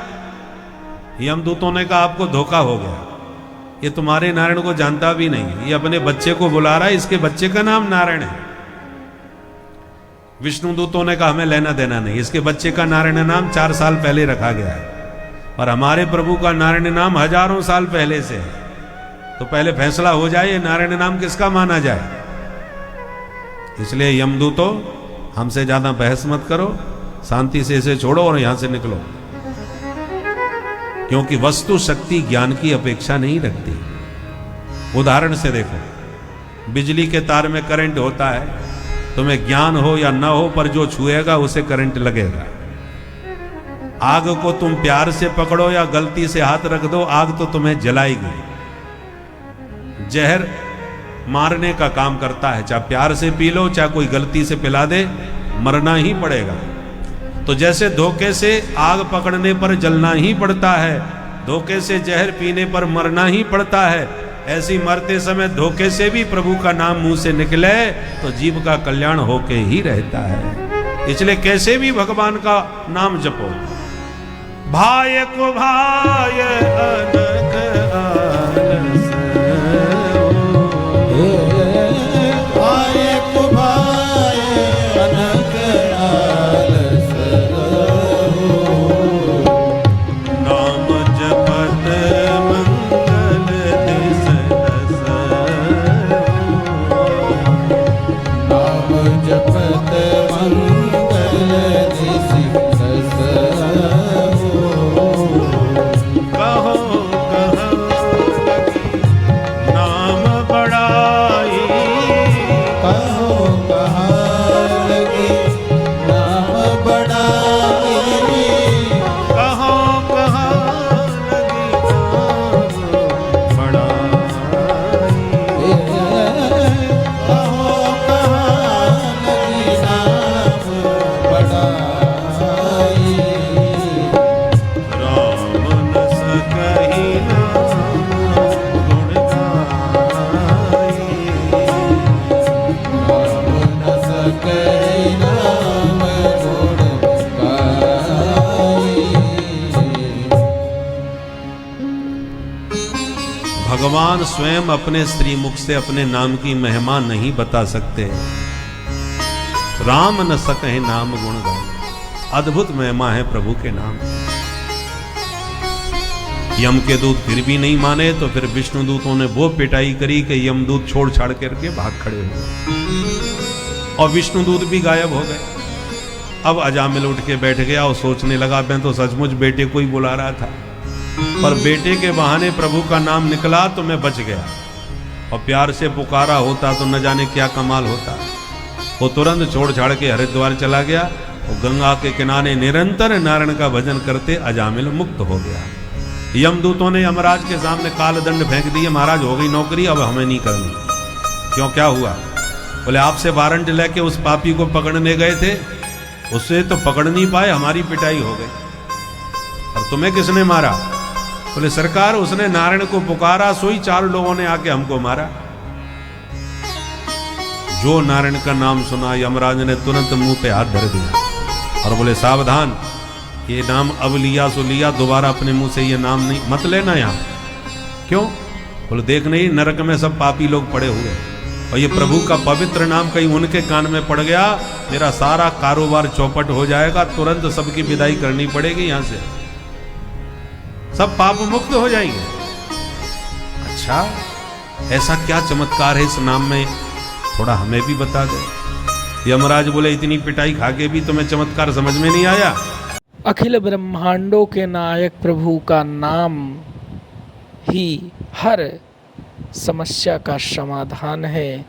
B: यमदूतों ने कहा आपको धोखा हो गया, ये तुम्हारे नारायण को जानता भी नहीं, ये अपने बच्चे को बुला रहा है, इसके बच्चे का नाम नारायण है। विष्णु दूतों ने कहा हमें लेना देना नहीं, इसके बच्चे का नारायण नाम 4 साल पहले रखा गया है, और हमारे प्रभु का नारायण नाम हजारों साल पहले से है। तो पहले फैसला हो जाए ये नारायण नाम किसका माना जाए। इसलिए यमदूतों हमसे ज्यादा बहस मत करो, शांति से इसे छोड़ो और यहां से निकलो, क्योंकि वस्तु शक्ति ज्ञान की अपेक्षा नहीं रखती। उदाहरण से देखो, बिजली के तार में करंट होता है, तुम्हें ज्ञान हो या ना हो, पर जो छुएगा उसे करंट लगेगा। आग को तुम प्यार से पकड़ो या गलती से हाथ रख दो, आग तो तुम्हें जलाएगी। जहर मारने का काम करता है, चाहे प्यार से पी लो चाहे कोई गलती से पिला दे, मरना ही पड़ेगा। तो जैसे धोखे से आग पकड़ने पर जलना ही पड़ता है, धोखे से जहर पीने पर मरना ही पड़ता है, ऐसी मरते समय धोखे से भी प्रभु का नाम मुंह से निकले तो जीव का कल्याण होके ही रहता है। इसलिए कैसे भी भगवान का नाम जपो। भाय को भाय अनक आलस,
C: भाय को भाय अनक आलस,
B: नाम जपत मंगल दिस दस,
C: नाम जपत मंगल दिस दस,
B: कहो कहाँ लगी नाम बड़ाई,
C: कहो कहाँ लगी नाम बड़ाई,
B: कहो कहाँ लगी नाम बड़ाई।
C: कहो कहाँ लगी नाम बड़ाई,
B: राम न सकहि नाम गुण गाई,
C: राम न सकै नाम गुण गाई।
B: भगवान स्वयं अपने श्रीमुख से अपने नाम की महिमा नहीं बता सकते। राम न सकहि नाम गुण गाई, अद्भुत महिमा है प्रभु के नाम। यम के दूत फिर भी नहीं माने तो फिर विष्णु दूतों ने वो पिटाई करी कि यमदूत छोड़ छाड़ करके भाग खड़े हुए, और विष्णु दूत भी गायब हो गए। अब अजामिल उठ के बैठ गया और सोचने लगा मैं तो सचमुच बेटे को ही बुला रहा था, पर बेटे के बहाने प्रभु का नाम निकला तो मैं बच गया, और प्यार से पुकारा होता तो न जाने क्या कमाल होता। वो तुरंत छोड़ छाड़ के हरिद्वार चला गया, और गंगा के किनारे निरंतर नारायण का भजन करते अजामिल मुक्त हो गया। यमदूतों ने यमराज के सामने काल दंड फेंक दिए, महाराज हो गई नौकरी, अब हमें नहीं करनी। क्यों, क्या हुआ? बोले आपसे वारंट लेके उस पापी को पकड़ने गए थे, उससे तो पकड़ नहीं पाए, हमारी पिटाई हो गई। और तुम्हें किसने मारा? बोले सरकार उसने नारायण को पुकारा, सोई 4 लोगों ने आके हमको मारा। जो नारायण का नाम सुना यमराज ने तुरंत मुंह पे हाथ धर दिया और बोले सावधान, ये नाम अब लिया सो लिया, दोबारा अपने मुंह से ये नाम नहीं मत लेना यहाँ। क्यों? बोले देख नहीं नरक में सब पापी लोग पड़े हुए, और ये प्रभु का पवित्र नाम कहीं उनके कान में पड़ गया, मेरा सारा कारोबार चौपट हो जाएगा, तुरंत सबकी विदाई करनी पड़ेगी यहाँ से, सब पाप मुक्त हो जाएंगे। अच्छा, ऐसा क्या चमत्कार है इस नाम में, थोड़ा हमें भी बता दो। यमराज बोले इतनी पिटाई खा के भी तुम्हें चमत्कार समझ में नहीं आया?
A: अखिल ब्रह्मांडों के नायक प्रभु का नाम ही हर समस्या का समाधान है।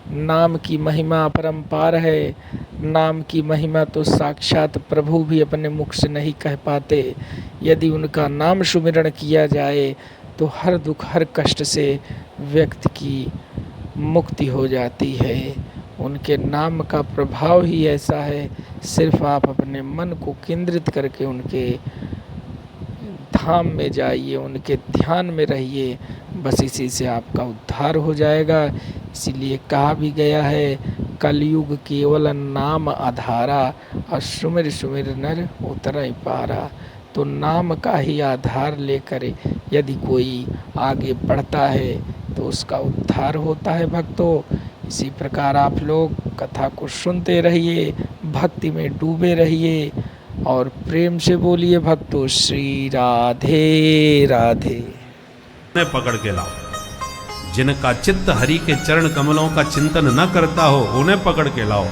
A: नाम की महिमा अपरंपार है। नाम की महिमा तो साक्षात प्रभु भी अपने मुख से नहीं कह पाते। यदि उनका नाम सुमिरण किया जाए तो हर दुख हर कष्ट से व्यक्ति की मुक्ति हो जाती है। उनके नाम का प्रभाव ही ऐसा है, सिर्फ आप अपने मन को केंद्रित करके उनके धाम में जाइए, उनके ध्यान में रहिए, बस इसी से आपका उद्धार हो जाएगा। इसीलिए कहा भी गया है, कलयुग केवल नाम आधारा, और सुमिर सुमिर नर उतरहि पारा। तो नाम का ही आधार लेकर यदि कोई आगे बढ़ता है तो उसका उद्धार होता है भक्तों। इसी प्रकार आप लोग कथा को सुनते रहिए, भक्ति में डूबे रहिए और प्रेम से बोलिए भक्तों, श्री राधे राधे।
B: उन्हें पकड़ के लाओ, जिनका चित्त हरि के चरण कमलों का चिंतन न करता हो उन्हें पकड़ के लाओ,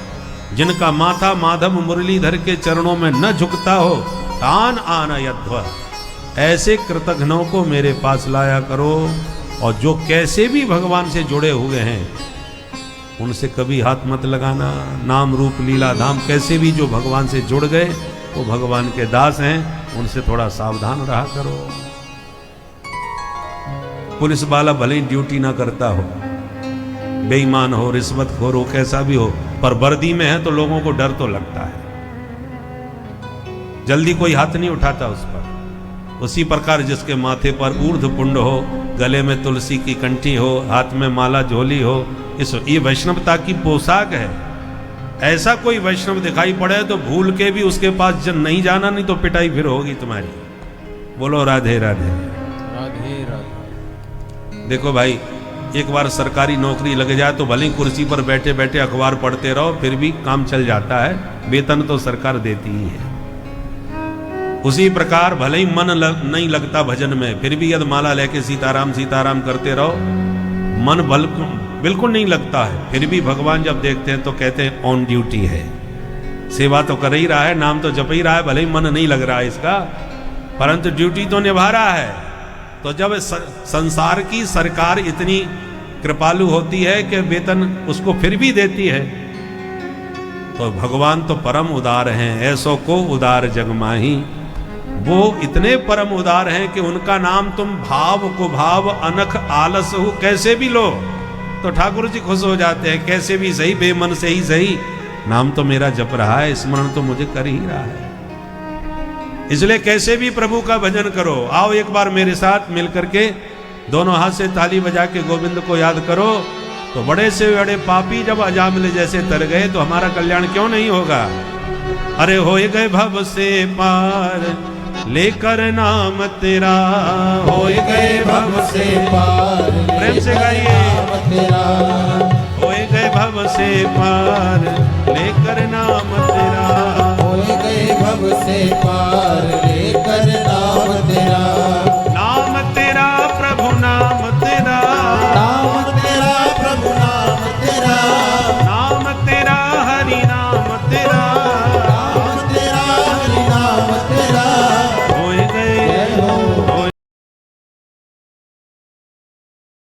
B: जिनका माथा माधव मुरलीधर के चरणों में न झुकता हो, तान आनयध्व, ऐसे कृतघ्नों को मेरे पास लाया करो। और जो कैसे भी भगवान से जुड़े हुए हैं उनसे कभी हाथ मत लगाना। नाम रूप लीला धाम कैसे भी जो भगवान से जुड़ गए वो भगवान के दास हैं, उनसे थोड़ा सावधान रहा करो। पुलिस वाला भले ही ड्यूटी ना करता हो, बेईमान हो, रिश्वतखोर हो, कैसा भी हो, पर वर्दी में है तो लोगों को डर तो लगता है, जल्दी कोई हाथ नहीं उठाता उस पर। उसी प्रकार जिसके माथे पर ऊर्ध्व पुंड हो, गले में तुलसी की कंठी हो, हाथ में माला झोली हो, ये वैष्णवता की पोशाक है। ऐसा कोई वैष्णव दिखाई पड़े तो भूल के भी उसके पास नहीं जाना, नहीं तो पिटाई फिर होगी तुम्हारी। बोलो राधे राधे
C: राधे राधे।
B: देखो भाई, एक बार सरकारी नौकरी लग जाए तो भले ही कुर्सी पर बैठे बैठे अखबार पढ़ते रहो, फिर भी काम चल जाता है, वेतन तो सरकार देती ही है। उसी प्रकार भले ही मन नहीं लगता भजन में, फिर भी यदि माला लेके सीताराम सीताराम करते रहो, मन बिल्कुल नहीं लगता है, फिर भी भगवान जब देखते हैं तो कहते हैं ऑन ड्यूटी है, सेवा तो कर ही रहा है, नाम तो जप ही रहा है, भले ही मन नहीं लग रहा है इसका, परंतु ड्यूटी तो निभा रहा है। तो जब संसार की सरकार इतनी कृपालु होती है कि वेतन उसको फिर भी देती है, तो भगवान तो परम उदार हैं। ऐसो को उदार जग माही, वो इतने परम उदार हैं कि उनका नाम तुम भाव को भाव अनख आलस हो कैसे भी लो तो ठाकुर जी खुश हो जाते हैं। कैसे भी सही, बेमन से ही सही, नाम तो मेरा जप रहा है, स्मरण तो मुझे कर ही रहा है, इसलिए कैसे भी प्रभु का भजन करो। आओ एक बार मेरे साथ मिल करके दोनों हाथ से ताली बजा के गोविंद को याद करो। तो बड़े से बड़े पापी जब अजामिल जैसे तर गए तो हमारा कल्याण क्यों नहीं होगा। अरे होए गए भव से पार लेकर नाम तेरा,
C: होए गए भव से पार,
B: प्रेम से गाइए,
C: नाम तेरा,
B: होए गए भव से पार